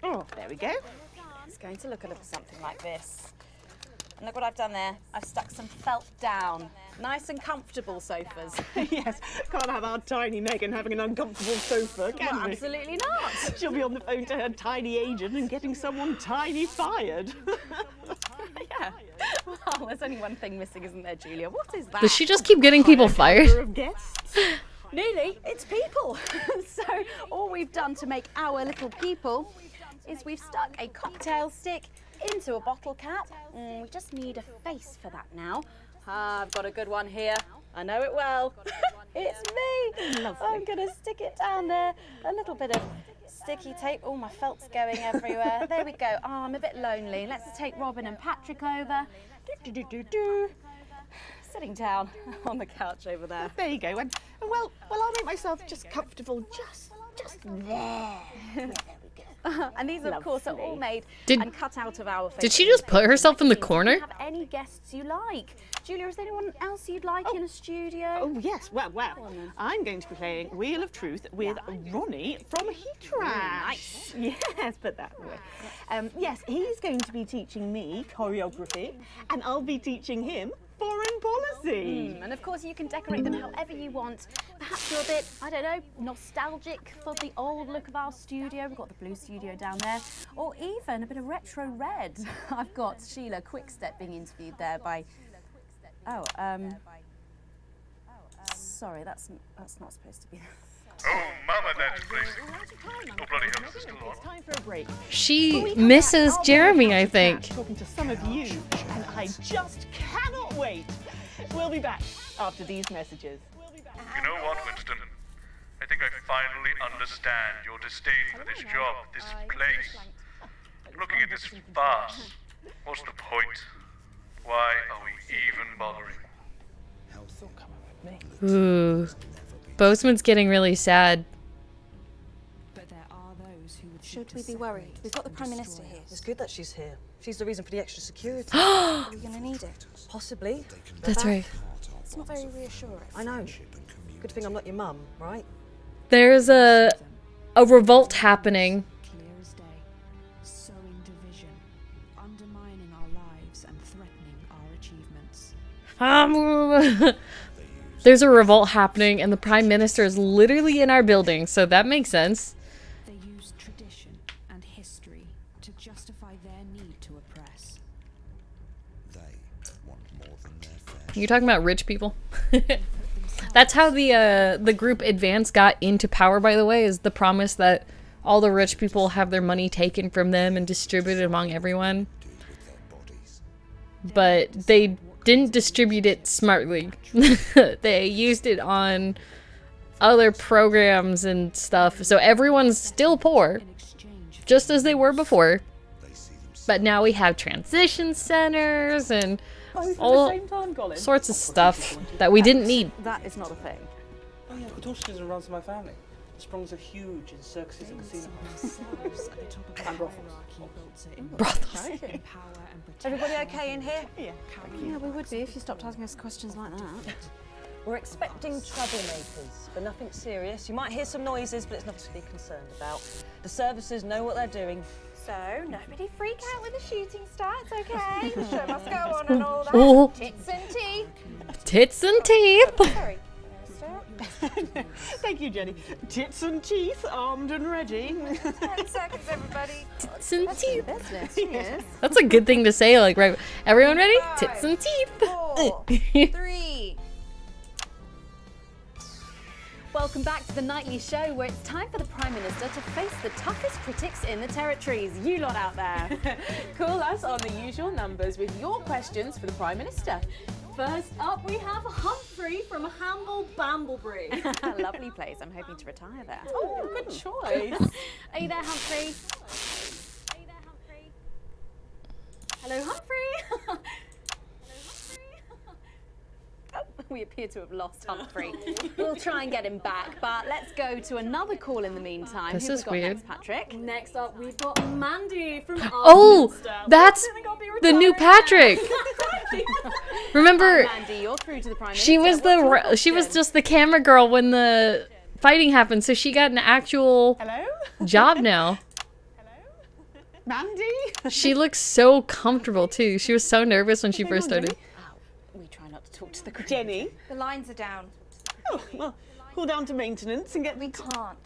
Oh, there we go. it's going to look a little something like this. And look what I've done there. I've stuck some felt down. Nice and comfortable sofas. Yes, can't have our tiny Megan having an uncomfortable sofa, can Well, we? absolutely not. She'll be on the phone to her tiny agent and getting someone tiny fired. Yeah. Well, there's only one thing missing, isn't there, Julia? What is that? Does she just keep getting people fired? Number of guests. Nearly, it's people. So all we've done to make our little people is we've stuck a cocktail stick into a bottle cap. We just need a face for that now. I've got a good one here. I know it well. It's me. Lovely. I'm going to stick it down there. A little bit of sticky tape. Oh, my felt's going everywhere. There we go. Oh, I'm a bit lonely. Let's take Robin and Patrick over. Sitting down on the couch over there. There you go. And well, I'll make myself just comfortable, just there. And these, of course, are all made Did- and cut out of our. Did she just put herself in the corner? You can have any guests you like. Julia, is there anyone else you'd like in a studio? Oh yes, well, I'm going to be playing Wheel of Truth with Ronnie from Heatran. Nice. Yes, put that away. Yes, he's going to be teaching me choreography, and I'll be teaching him foreign policy. And of course, you can decorate them however you want. Perhaps you're a bit, I don't know, nostalgic for the old look of our studio. We've got the blue studio down there, or even a bit of retro red. I've got Sheila Quickstep being interviewed there by. Sorry, that's not supposed to be. Oh, Mama, that's place. Oh, bloody hell, is this still on? It's time for a break. She misses Jeremy, I think. Talking to some of you, and I just cannot wait. We'll be back after these messages. You know what, Winston? I think I finally understand your disdain for this job, this place. Looking at this farce, what's the point? Why are we even bothering? Ooh. Bozeman's getting really sad. Should we be worried? We've got the Prime Minister here. It's good that she's here. She's the reason for the extra security. Are we going to need it? Possibly. That's right. It's not very reassuring. I know. Good thing I'm not your mum, right? There's a revolt happening. Clear as day. Sowing division, undermining our lives and threatening our achievements. There's a revolt happening and the Prime Minister is literally in our building, so that makes sense. They use tradition and history to justify their need to oppress. You're talking about rich people? That's how the group Advance got into power, by the way, is the promise that all the rich people have their money taken from them and distributed among everyone. But they didn't distribute it smartly. They used it on other programs and stuff, so everyone's still poor, just as they were before. But now we have transition centers and all sorts of stuff that we didn't need. That is not a thing. Oh yeah, Kotoshkas runs my family. The Sprongs are huge in circuses and casinos. And brothels. Brothels. Everybody okay in here? Yeah. Yeah, we would be if you stopped asking us questions like that. We're expecting troublemakers, but nothing serious. You might hear some noises, but it's nothing to be concerned about. The services know what they're doing. So, nobody freak out when the shooting starts, okay? The show must go on and all that. Ooh. Tits and teeth. Tits and teeth. Sorry, Thank you, Jenny. Tits and teeth, armed and ready. 10 seconds, everybody. Tits and teeth. Business, yes. That's a good thing to say, like, right? Everyone ready? 5, Tits and teeth. 4, 3. Welcome back to the nightly show where it's time for the Prime Minister to face the toughest critics in the territories. You lot out there. Call us on the usual numbers with your questions for the Prime Minister. First up, we have Humphrey from Hamble Bamblebury. Lovely place. I'm hoping to retire there. Oh, good choice. Are you there, Humphrey? Hello, Humphrey. Oh, we appear to have lost Humphrey. We'll try and get him back, but let's go to another call in the meantime. This Who have is we got weird. next, Patrick? Next up, we've got Mandy from Oh, Alderminster. that's the new Patrick. Remember, Mandy, you're through to the Prime Minister. she was What's your was just the camera girl when the fighting happened, so she got an actual job now. Mandy? She looks so comfortable too. She was so nervous when she first started. We try not to talk to the crew. Jenny? The lines are down. Oh, well, call down to maintenance and get... We can't.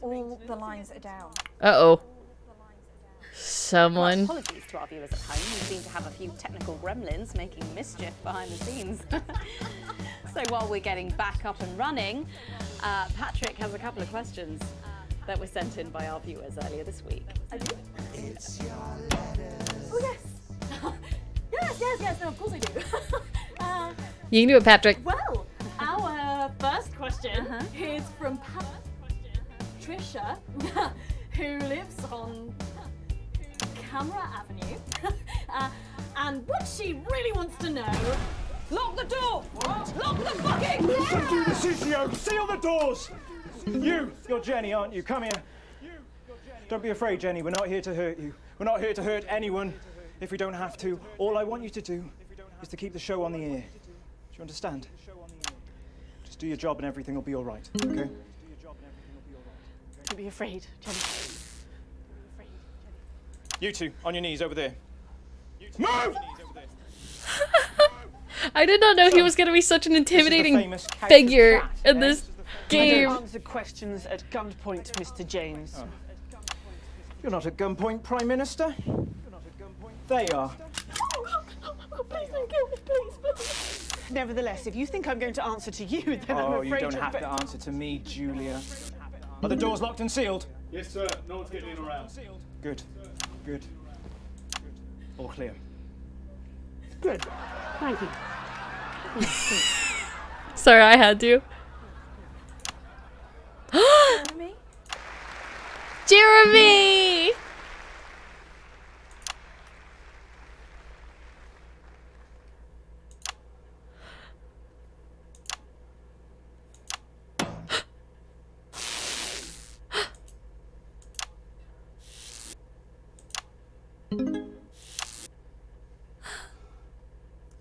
All the lines are down. Uh-oh. Someone. Well, apologies to our viewers at home. We seem to have a few technical gremlins making mischief behind the scenes. So while we're getting back up and running, Patrick has a couple of questions that were sent in by our viewers earlier this week. I do? Oh, yes. Yes, no, of course I do. You can do it, Patrick. Well, our first question is from Trisha, who lives on Camera Avenue. And what she really wants to know... Lock the door! Lock the fucking Do the CCO! Seal the doors! You're Jenny, aren't you? Come here. Don't be afraid, Jenny. We're not here to hurt you. We're not here to hurt anyone if we don't have to. All I want you to do is to keep the show on the air. Do you understand? Just do your job and everything will be all right, okay? Don't be afraid, Jenny. You two, on your knees over there. Move! I did not know he was going to be such an intimidating figure in this I game. don't answer questions at gunpoint, Mr. James. Oh. You're not at gunpoint, Prime Minister. They are. Please don't kill me, please. Nevertheless, if you think I'm going to answer to you, then I'm Oh, afraid you don't have to answer to me, Julia. Are the doors locked and sealed? Yes, sir. No one's getting in or out. Good. Good. All clear. Good. Thank you. Sorry, I had to. Jeremy!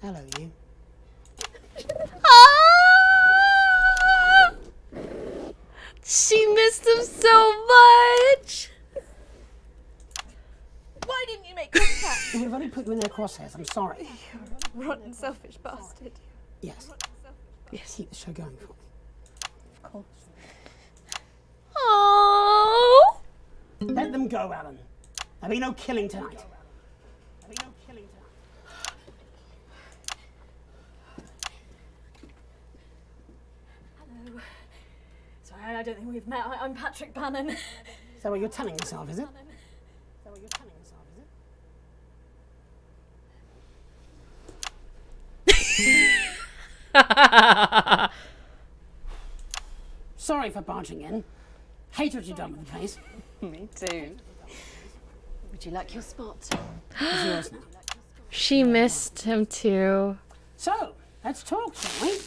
Hello, you. Ah! She missed him so much. Why didn't you make contact? We've only put you in their crosshairs. I'm sorry. Rotten, selfish bastard. Yes. Yes, keep the show going for me. Of course. Oh. Let them go, Alan. There'll be no killing tonight. Hello. Sorry, I don't think we've met. I'm Patrick Bannon. Is that what you're telling yourself, is it? Sorry for barging in. Hate what you've done with the place. Me too. Would you like your spot? It's yours now. She missed him too. So, let's talk, shall we?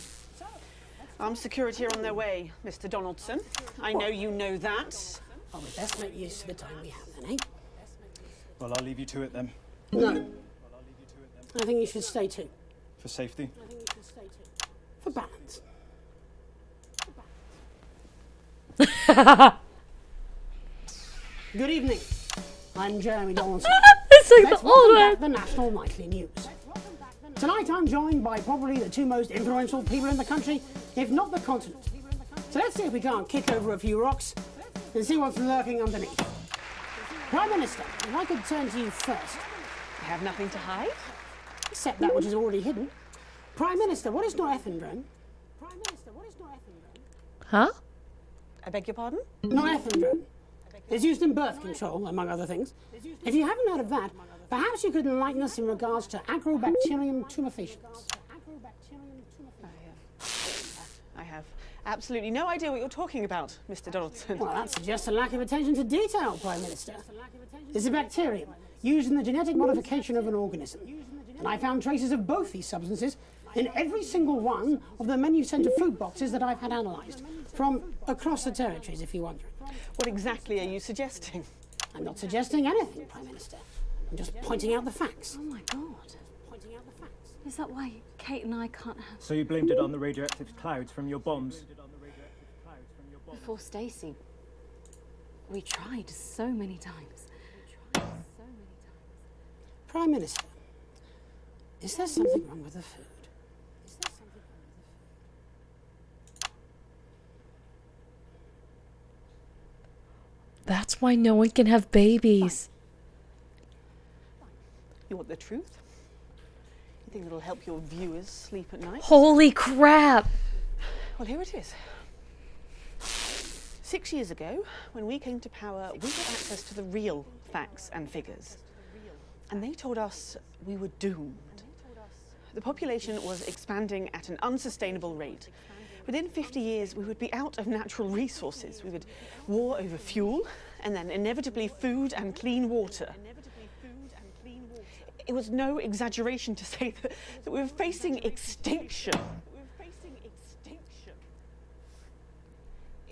Armed security are on their way, Mr. Donaldson. I know you know that. Oh, we best make use of the time we have then, eh? Well, I'll leave you to it then. No. I think you should stay too. For safety? For balance. Good evening. I'm Jeremy Donaldson. It's like Let's the old welcome one. back the National Nightly News. Tonight I'm joined by probably the two most influential people in the country, if not the continent. So let's see if we can't kick over a few rocks and see what's lurking underneath. Prime Minister, if I could turn to you first. I have nothing to hide. Except that which is already hidden. Prime Minister, what is norethindrone? Prime Minister, what is norethindrone? Huh? I beg your pardon? Norethindrone. It's used in birth control, among other things. If you haven't heard of that, perhaps you could enlighten us in regards to Agrobacterium tumefaciens. I have absolutely no idea what you're talking about, Mr. Donaldson. Well, that suggests a lack of attention to detail, Prime Minister. It's a bacterium used in the genetic modification of an organism. And I found traces of both these substances in every single one of the menu centre food boxes that I've had analysed, from across the territories, if you're wondering. What exactly are you suggesting? I'm not suggesting anything, Prime Minister. I'm just pointing out the facts. Oh my God. Is that why Kate and I can't have... So you blamed it on the radioactive clouds from your bombs? Before Stacey, we tried so many times. Prime Minister, is there something wrong with the food? That's why no one can have babies. You want the truth? You think it'll help your viewers sleep at night? Holy crap! Well, here it is. 6 years ago, when we came to power, we had access to the real facts and figures. And they told us we were doomed. The population was expanding at an unsustainable rate. Within 50 years, we would be out of natural resources. We would war over fuel, and then inevitably food and clean water. It was no exaggeration to say that we were facing extinction.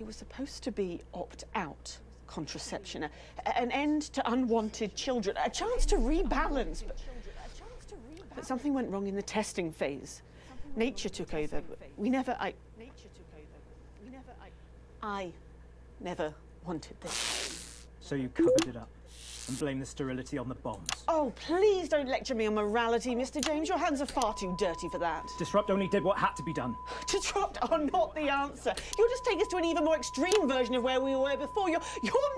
It was supposed to be opt-out contraception, an end to unwanted children, a chance to rebalance. But something went wrong in the testing phase. Nature took over. I never wanted this. So you covered it up and blamed the sterility on the bombs? Oh, please don't lecture me on morality, Mr. James. Your hands are far too dirty for that. Disrupt only did what had to be done. Disrupt are not the answer. You'll just take us to an even more extreme version of where we were before. Your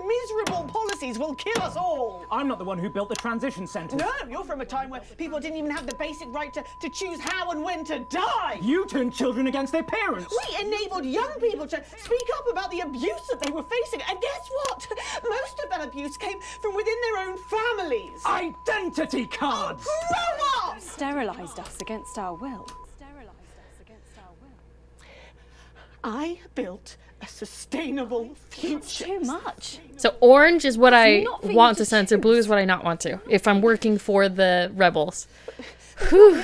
miserable policies will kill us all. I'm not the one who built the transition centres. No, you're from a time where people didn't even have the basic right to choose how and when to die. You turned children against their parents. We enabled young people to speak up about the abuse that they were facing. And guess what? Most of that abuse came from within their own families. Identity cards! Grow up! Sterilised us against our will. I built a sustainable future. That's too much. So orange is what I want to censor, blue is what I not want to, if I'm working for the rebels. Whew.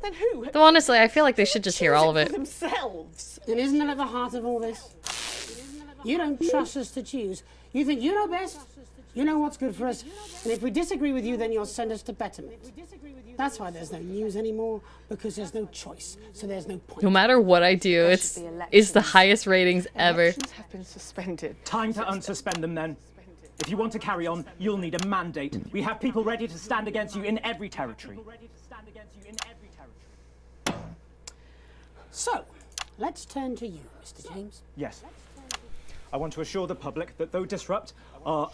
Then who? Though honestly, I feel like they should just hear all of it. Themselves. And isn't that at the heart of all this? You don't trust us to choose. You think you know best, You know what's good for us, and if we disagree with you, then you'll send us to betterment. That's why there's no news anymore, because there's no choice, so there's no point. No matter what I do, it's the highest ratings ever. Elections have been suspended. Time to unsuspend them then. If you want to carry on, you'll need a mandate. We have people ready to stand against you in every territory. So, let's turn to you, Mr. James. Yes. I want to assure the public that though Disrupt are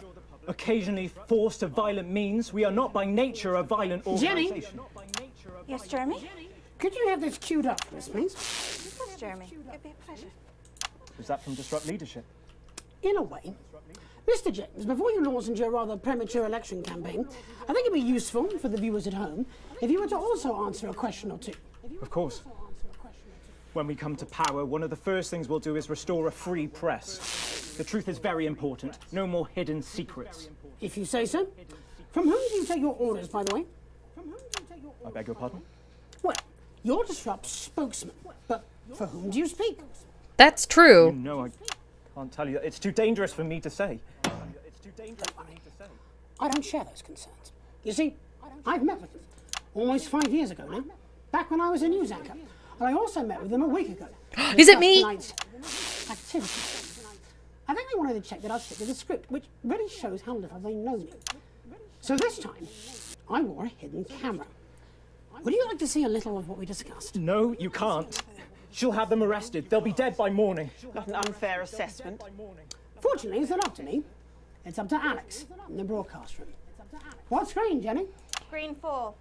occasionally forced to violent means, we are not by nature a violent organisation. Jenny? Yes, Jeremy? Could you have this queued up for us, please? Yes, Jeremy. It'd be a pleasure. Is that from Disrupt leadership? In a way. Mr. James, before you launch into your rather premature election campaign, I think it'd be useful for the viewers at home if you were to also answer a question or two. Of course. When we come to power, one of the first things we'll do is restore a free press. The truth is very important. No more hidden secrets. If you say so. From whom do you take your orders, by the way? I beg your pardon? Well, you're Disrupt's spokesman, but for whom do you speak? That's true. You know, I can't tell you. It's too dangerous for me to say. I don't share those concerns. You see, I've met with them almost 5 years ago now, back when I was a news anchor. And I also met with them a week ago. Is it me? Activity. I think they wanted to check that I'd stick to the script, which really shows how little they know me. So this time, I wore a hidden camera. Would you like to see a little of what we discussed? No, you can't. She'll have them arrested. They'll be dead by morning. Not an unfair assessment. Fortunately, it's not up to me. It's up to Alex in the broadcast room. What screen, Jenny? Screen 4.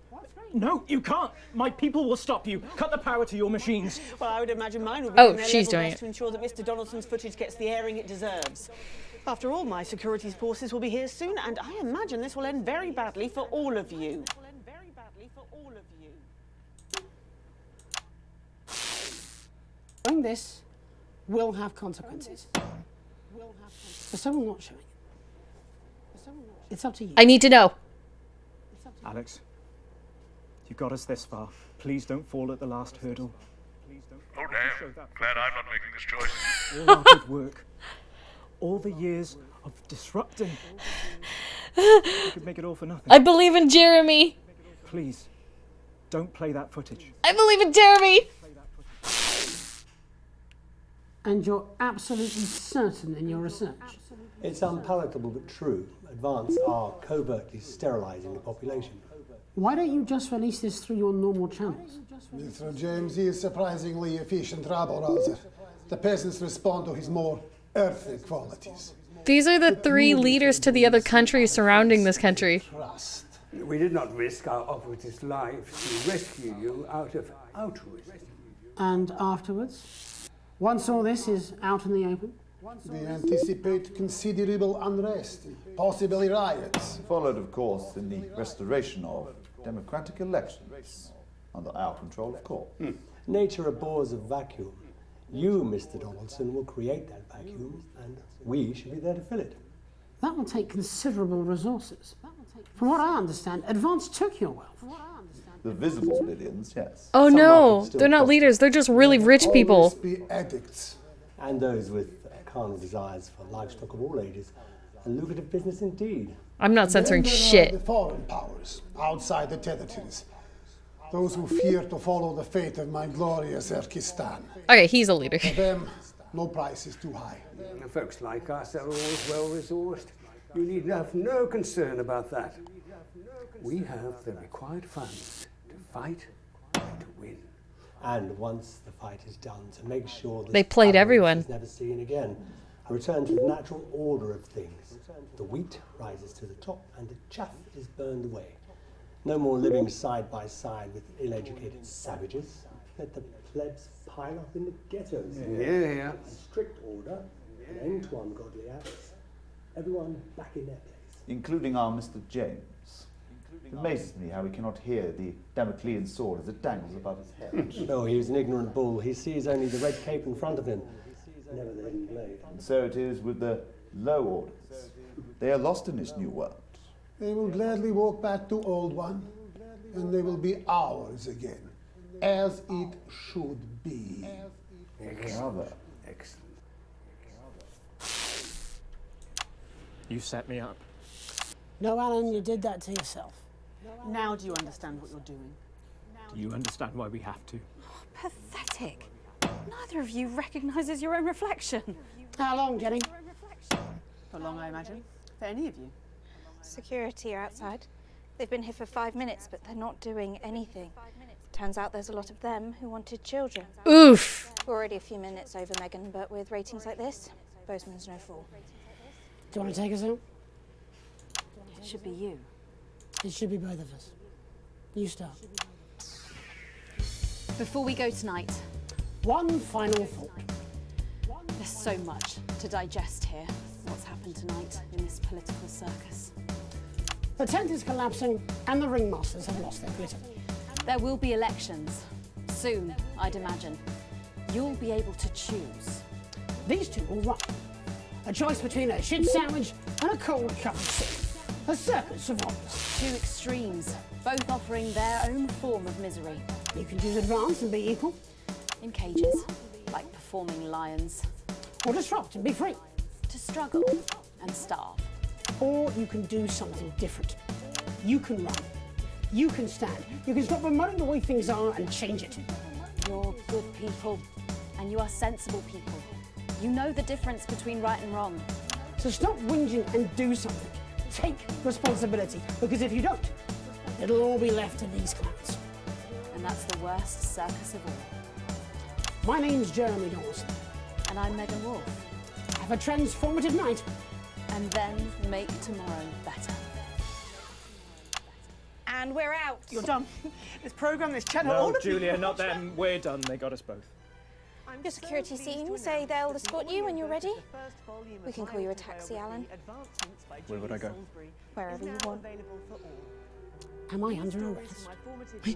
No, you can't. My people will stop you. Cut the power to your machines. Well, I would imagine mine will be doing their she's level doing best it. to ensure that Mr. Donaldson's footage gets the airing it deserves. After all, my security forces will be here soon, and I imagine this will end very badly for all of you. Doing this will have consequences. For someone not showing it. It's up to you. I need to know. Alex, you got us this far. Please don't fall at the last hurdle. Oh, damn. Glad I'm not making this choice. All our good work. All the years of disrupting. You could make it all for nothing. I believe in Jeremy. Please, don't play that footage. I believe in Jeremy. And you're absolutely certain in your research? It's unpalatable but true. Advance are covertly sterilising the population. Why don't you just release this through your normal channels? Mr. James is surprisingly efficient rabble-rouser. The peasants respond to his more earthly qualities. These are the 3 leaders to the other countries surrounding this country. We did not risk our operatives' lives to rescue you out of altruism. And afterwards? Once all this is out in the open? We anticipate considerable unrest, possibly riots. Followed, of course, in the restoration of democratic elections, under our control, of course. Nature abhors a vacuum. You, Mr. Donaldson, will create that vacuum, and we should be there to fill it. That will take considerable resources. From what I understand, Advance took your wealth. The visible billions, yes. Oh no, they're not leaders, they're just really rich people. Be addicts. And those with carnal desires for livestock of all ages. A lucrative business indeed. I'm not censoring Then there are shit. the foreign powers, outside the territories. Those who fear to follow the fate of my glorious Erkistan. Okay, he's a leader. For them, no price is too high. Folks like us are always well-resourced. You need have no concern about that. We have the required funds to fight and to win. And once the fight is done, to make sure that They played everyone. is never seen again. A return to the natural order of things. The wheat rises to the top and the chaff is burned away. No more living side by side with ill-educated savages. Let the plebs pile up in the ghettos. Yeah. A strict order, an end to ungodly acts. Everyone back in their place. Including our Mr. James. It amazes me how he cannot hear the Damoclean sword as it dangles above his head. No, he was an ignorant bull. He sees only the red cape in front of him, never the hidden blade. And so it is with the low orders. They are lost in this new world. They will gladly walk back to Old One, and they will be ours again, as it should be. Rather. Excellent. You set me up. No, Alan, you did that to yourself. Now do you understand what you're doing? Do you understand why we have to? Pathetic. Neither of you recognises your own reflection. How long, Jenny? For long, I imagine. For any of you. Security are outside. They've been here for 5 minutes, but they're not doing anything. Turns out there's a lot of them who wanted children. Oof. We're already a few minutes over, Megan, but with ratings like this, Bozeman's no fool. Do you want to take us out? It should be you. It should be both of us. You start. Before we go tonight, one final thought. There's so much to digest here. What's happened tonight in this political circus. The tent is collapsing and the ringmasters have lost their glitter. There will be elections. Soon, I'd imagine. You'll be able to choose. These two will run. A choice between a shit sandwich and a cold cup of soup. A circus of honors. Two extremes, both offering their own form of misery. You can choose advance and be equal. In cages, like performing lions. Or disrupt and be free. To struggle and starve. Or you can do something different. You can run. You can stand. You can stop promoting the way things are and change it. You're good people, and you are sensible people. You know the difference between right and wrong. So stop whinging and do something. Take responsibility, because if you don't, it'll all be left to these clowns. And that's the worst circus of all. My name's Jeremy Dawson. And I'm Megan Wolf. Have a transformative night. And then make tomorrow better. And we're out. You're done. This programme, this channel, all No, of Julia, you. not them. We're done. They got us both. Your security team say they'll escort you when you're ready. We can call you a taxi, Alan. Where would I go? Wherever you want. Am I under arrest? You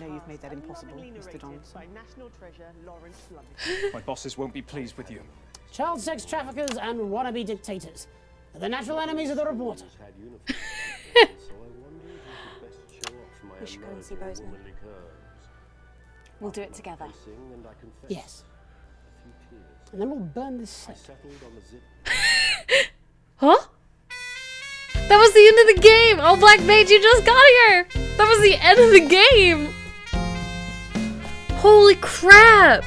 know you've made that impossible, Mr. Donaldson. My bosses won't be pleased with you. Child sex traffickers and wannabe dictators are the natural enemies of the reporter. We should go and see Bozeman. We'll do it together. Yes. And then we'll burn this set. Huh? That was the end of the game! Oh, Black Mage, you just got here! That was the end of the game! Holy crap!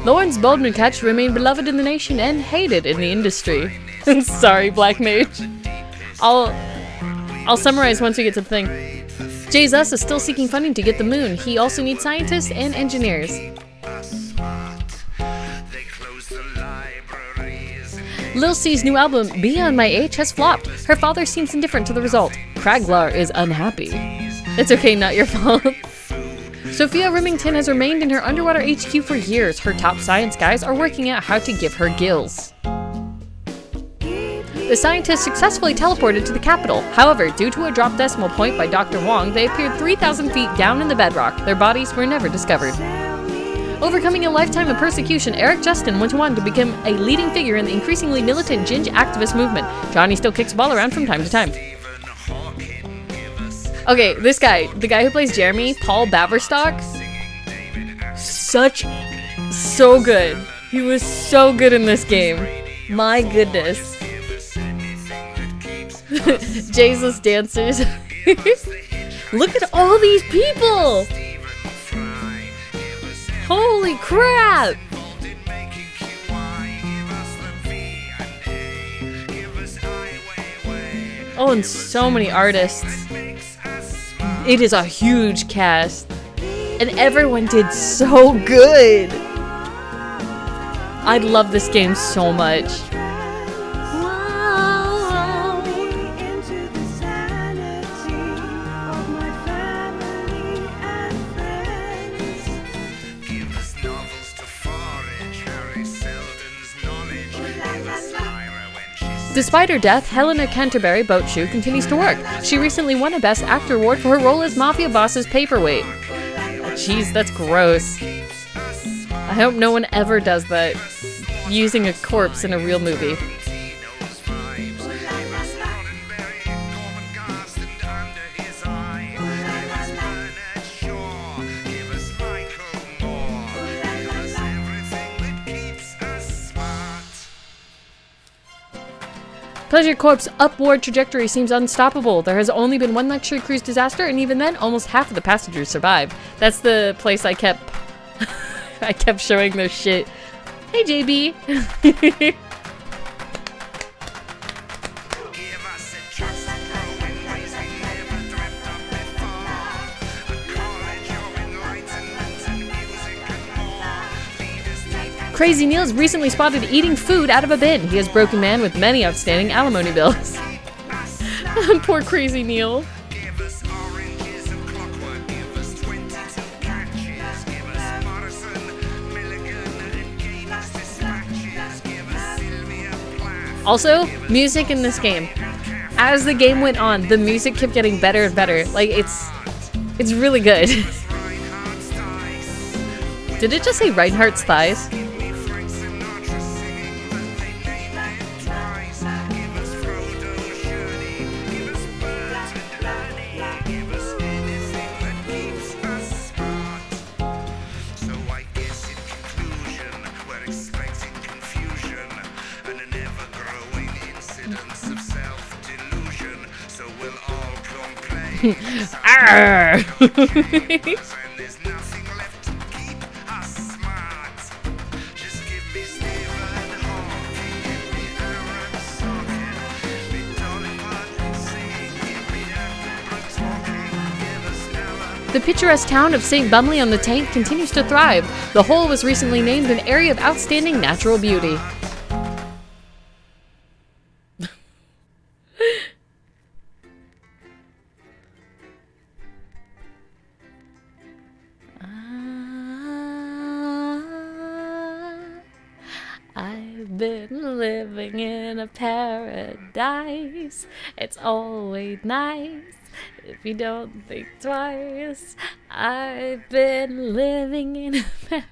Lawrence Boldman-Ketch remained beloved in the nation and hated in the industry. Sorry, Black Mage. I'll summarize once we get to the thing. Jesus is still seeking funding to get the moon. He also needs scientists and engineers. Lil C's new album, Beyond My Age, has flopped. Her father seems indifferent to the result. Craglar is unhappy. It's okay, not your fault. Sophia Remington has remained in her underwater HQ for years. Her top science guys are working out how to give her gills. The scientists successfully teleported to the capital. However, due to a drop decimal point by Dr. Wong, they appeared 3,000 feet down in the bedrock. Their bodies were never discovered. Overcoming a lifetime of persecution, Eric Justin went on to become a leading figure in the increasingly militant Ginge activist movement. Johnny still kicks ball around from time to time. Okay, this guy, the guy who plays Jeremy, Paul Baverstock, so good. He was so good in this game. My goodness. Jesus dancers. Look at all these people! Holy crap! Oh, and so many artists. It is a huge cast. And everyone did so good. I love this game so much. Despite her death, Helena Canterbury Boatshoe continues to work. She recently won a Best Actor award for her role as Mafia Boss's paperweight. Jeez, that's gross. I hope no one ever does that, using a corpse in a real movie. Pleasure Corp's upward trajectory seems unstoppable. There has only been one luxury cruise disaster, and even then, almost half of the passengers survived. That's the place I kept I kept showing their shit. Hey, JB. Crazy Neil's recently spotted eating food out of a bin. He is a broken man with many outstanding alimony bills. Poor Crazy Neil. Also, music in this game. As the game went on, the music kept getting better and better. Like, it's really good. Did it just say Reinhardt's thighs? The picturesque town of St. Bumley-on-the-Tank continues to thrive. The whole was recently named an area of outstanding natural beauty. I've been living in a paradise. It's always nice if you don't think twice. I've been living in a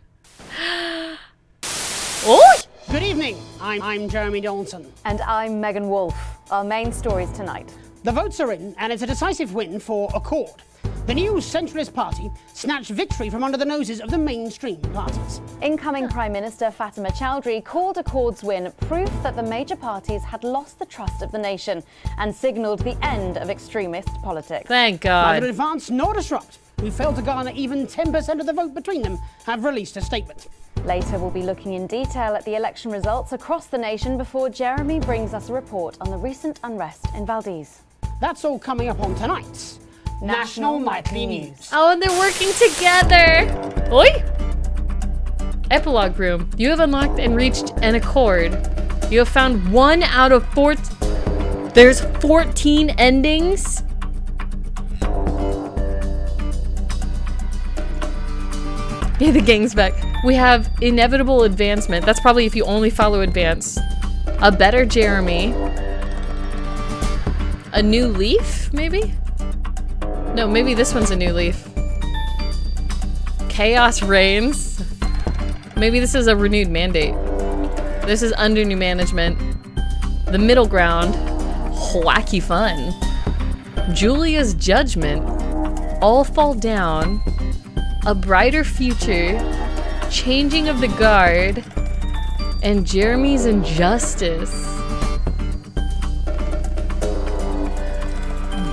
Oh! Good evening. I'm Jeremy Johnson. And I'm Megan Wolfe. Our main stories tonight. The votes are in, and it's a decisive win for Accord. The new centralist party snatched victory from under the noses of the mainstream parties. Incoming Prime Minister Fatima Chowdhury called Accord's win proof that the major parties had lost the trust of the nation and signalled the end of extremist politics. Thank God. Neither Advance nor Disrupt, who failed to garner even 10% of the vote between them, have released a statement. Later, we'll be looking in detail at the election results across the nation before Jeremy brings us a report on the recent unrest in Valdez. That's all coming up on tonight's National Nightly News. Oh, and they're working together! Oi! Epilogue Room. You have unlocked and reached an accord. You have found 1 out of 4. There's 14 endings? Yeah, the gang's back. We have inevitable advancement. That's probably if you only follow advance. A better Jeremy. A new leaf, maybe? No, maybe this one's a new leaf. Chaos reigns. Maybe this is a renewed mandate. This is under new management. The middle ground. Wacky fun. Julia's judgment. All fall down. A brighter future. Changing of the guard. And Jeremy's injustice.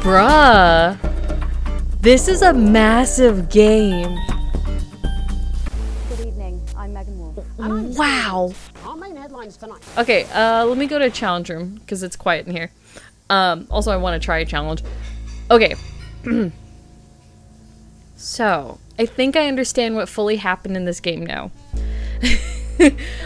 Bruh. This is a massive game. Good evening, I'm Megan Wolfe. Wow. Our main headlines tonight. Okay, let me go to challenge room because it's quiet in here. Also, I want to try a challenge. Okay. So, I think I understand what fully happened in this game now.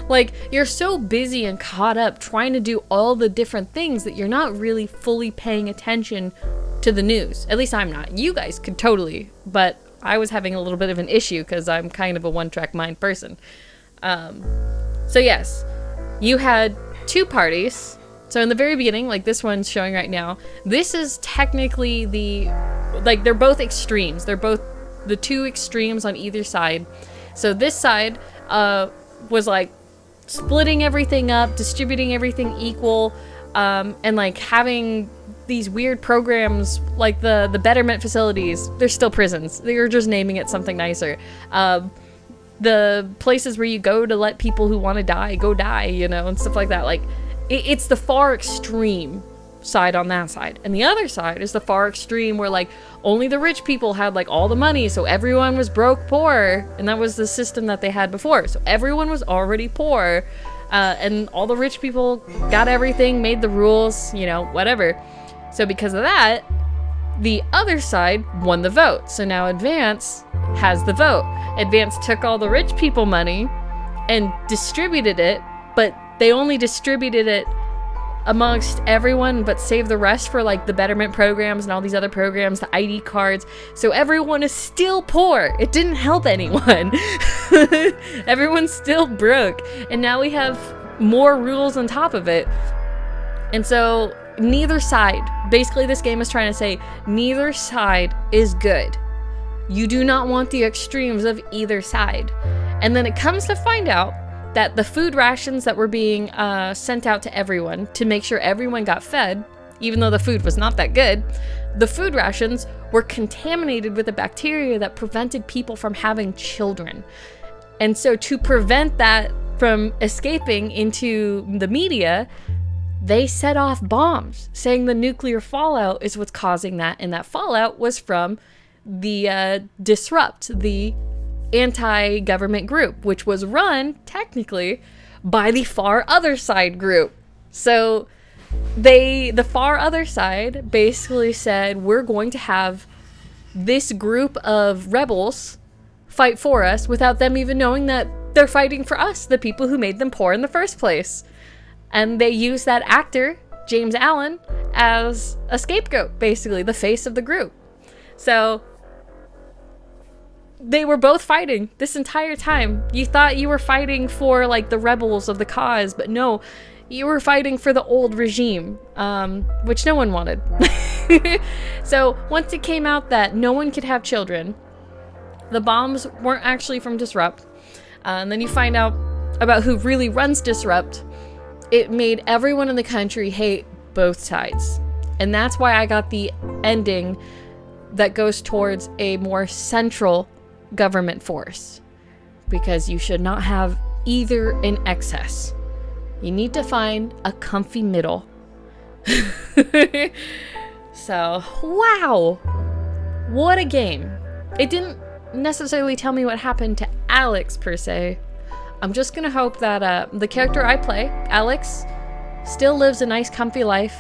Like, you're so busy and caught up trying to do all the different things that you're not really fully paying attention to the news. At least I'm not. You guys could totally, but I was having a little bit of an issue because I'm kind of a one-track mind person. So yes, you had 2 parties. So in the very beginning, like this one's showing right now, this is technically like they're both extremes. They're both the 2 extremes on either side. So this side was like splitting everything up, distributing everything equal, and like having these weird programs like the betterment facilities. They're still prisons. They're just naming it something nicer. The places where you go to let people who want to die go die, you know, and stuff like that. Like, It's the far extreme side on that side. And the other side is the far extreme where like only the rich people had like all the money, so everyone was broke poor. And that was the system that they had before. So everyone was already poor. And all the rich people got everything, made the rules, you know, whatever. So because of that, the other side won the vote. So now Advance has the vote. Advance took all the rich people money and distributed it, but they only distributed it amongst everyone but save the rest for like the betterment programs and all these other programs, the ID cards. So everyone is still poor. It didn't help anyone. Everyone's still broke. And now we have more rules on top of it. And so neither side, basically this game is trying to say neither side is good. You do not want the extremes of either side. And then it comes to find out that the food rations that were being sent out to everyone to make sure everyone got fed, even though the food was not that good, the food rations were contaminated with a bacteria that prevented people from having children. And so to prevent that from escaping into the media, they set off bombs saying the nuclear fallout is what's causing that, and that fallout was from the Disrupt, the anti-government group, which was run technically by the far other side group. So the far other side basically said, we're going to have this group of rebels fight for us without them even knowing that they're fighting for us, the people who made them poor in the first place. And they used that actor, James Allen, as a scapegoat, basically the face of the group. So they were both fighting this entire time. You thought you were fighting for like the rebels of the cause, but no, you were fighting for the old regime, which no one wanted. So once it came out that no one could have children, the bombs weren't actually from Disrupt, and then you find out about who really runs Disrupt, it made everyone in the country hate both sides. And that's why I got the ending that goes towards a more central government force, because you should not have either in excess. You need to find a comfy middle. So, wow, what a game. It didn't necessarily tell me what happened to Alex per se. I'm just gonna hope that the character I play, Alex, still lives a nice comfy life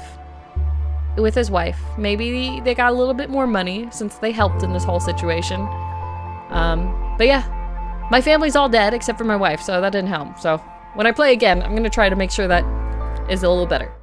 with his wife. Maybe they got a little bit more money since they helped in this whole situation. But yeah, my family's all dead except for my wife, so that didn't help. So when I play again, I'm gonna try to make sure that is a little better.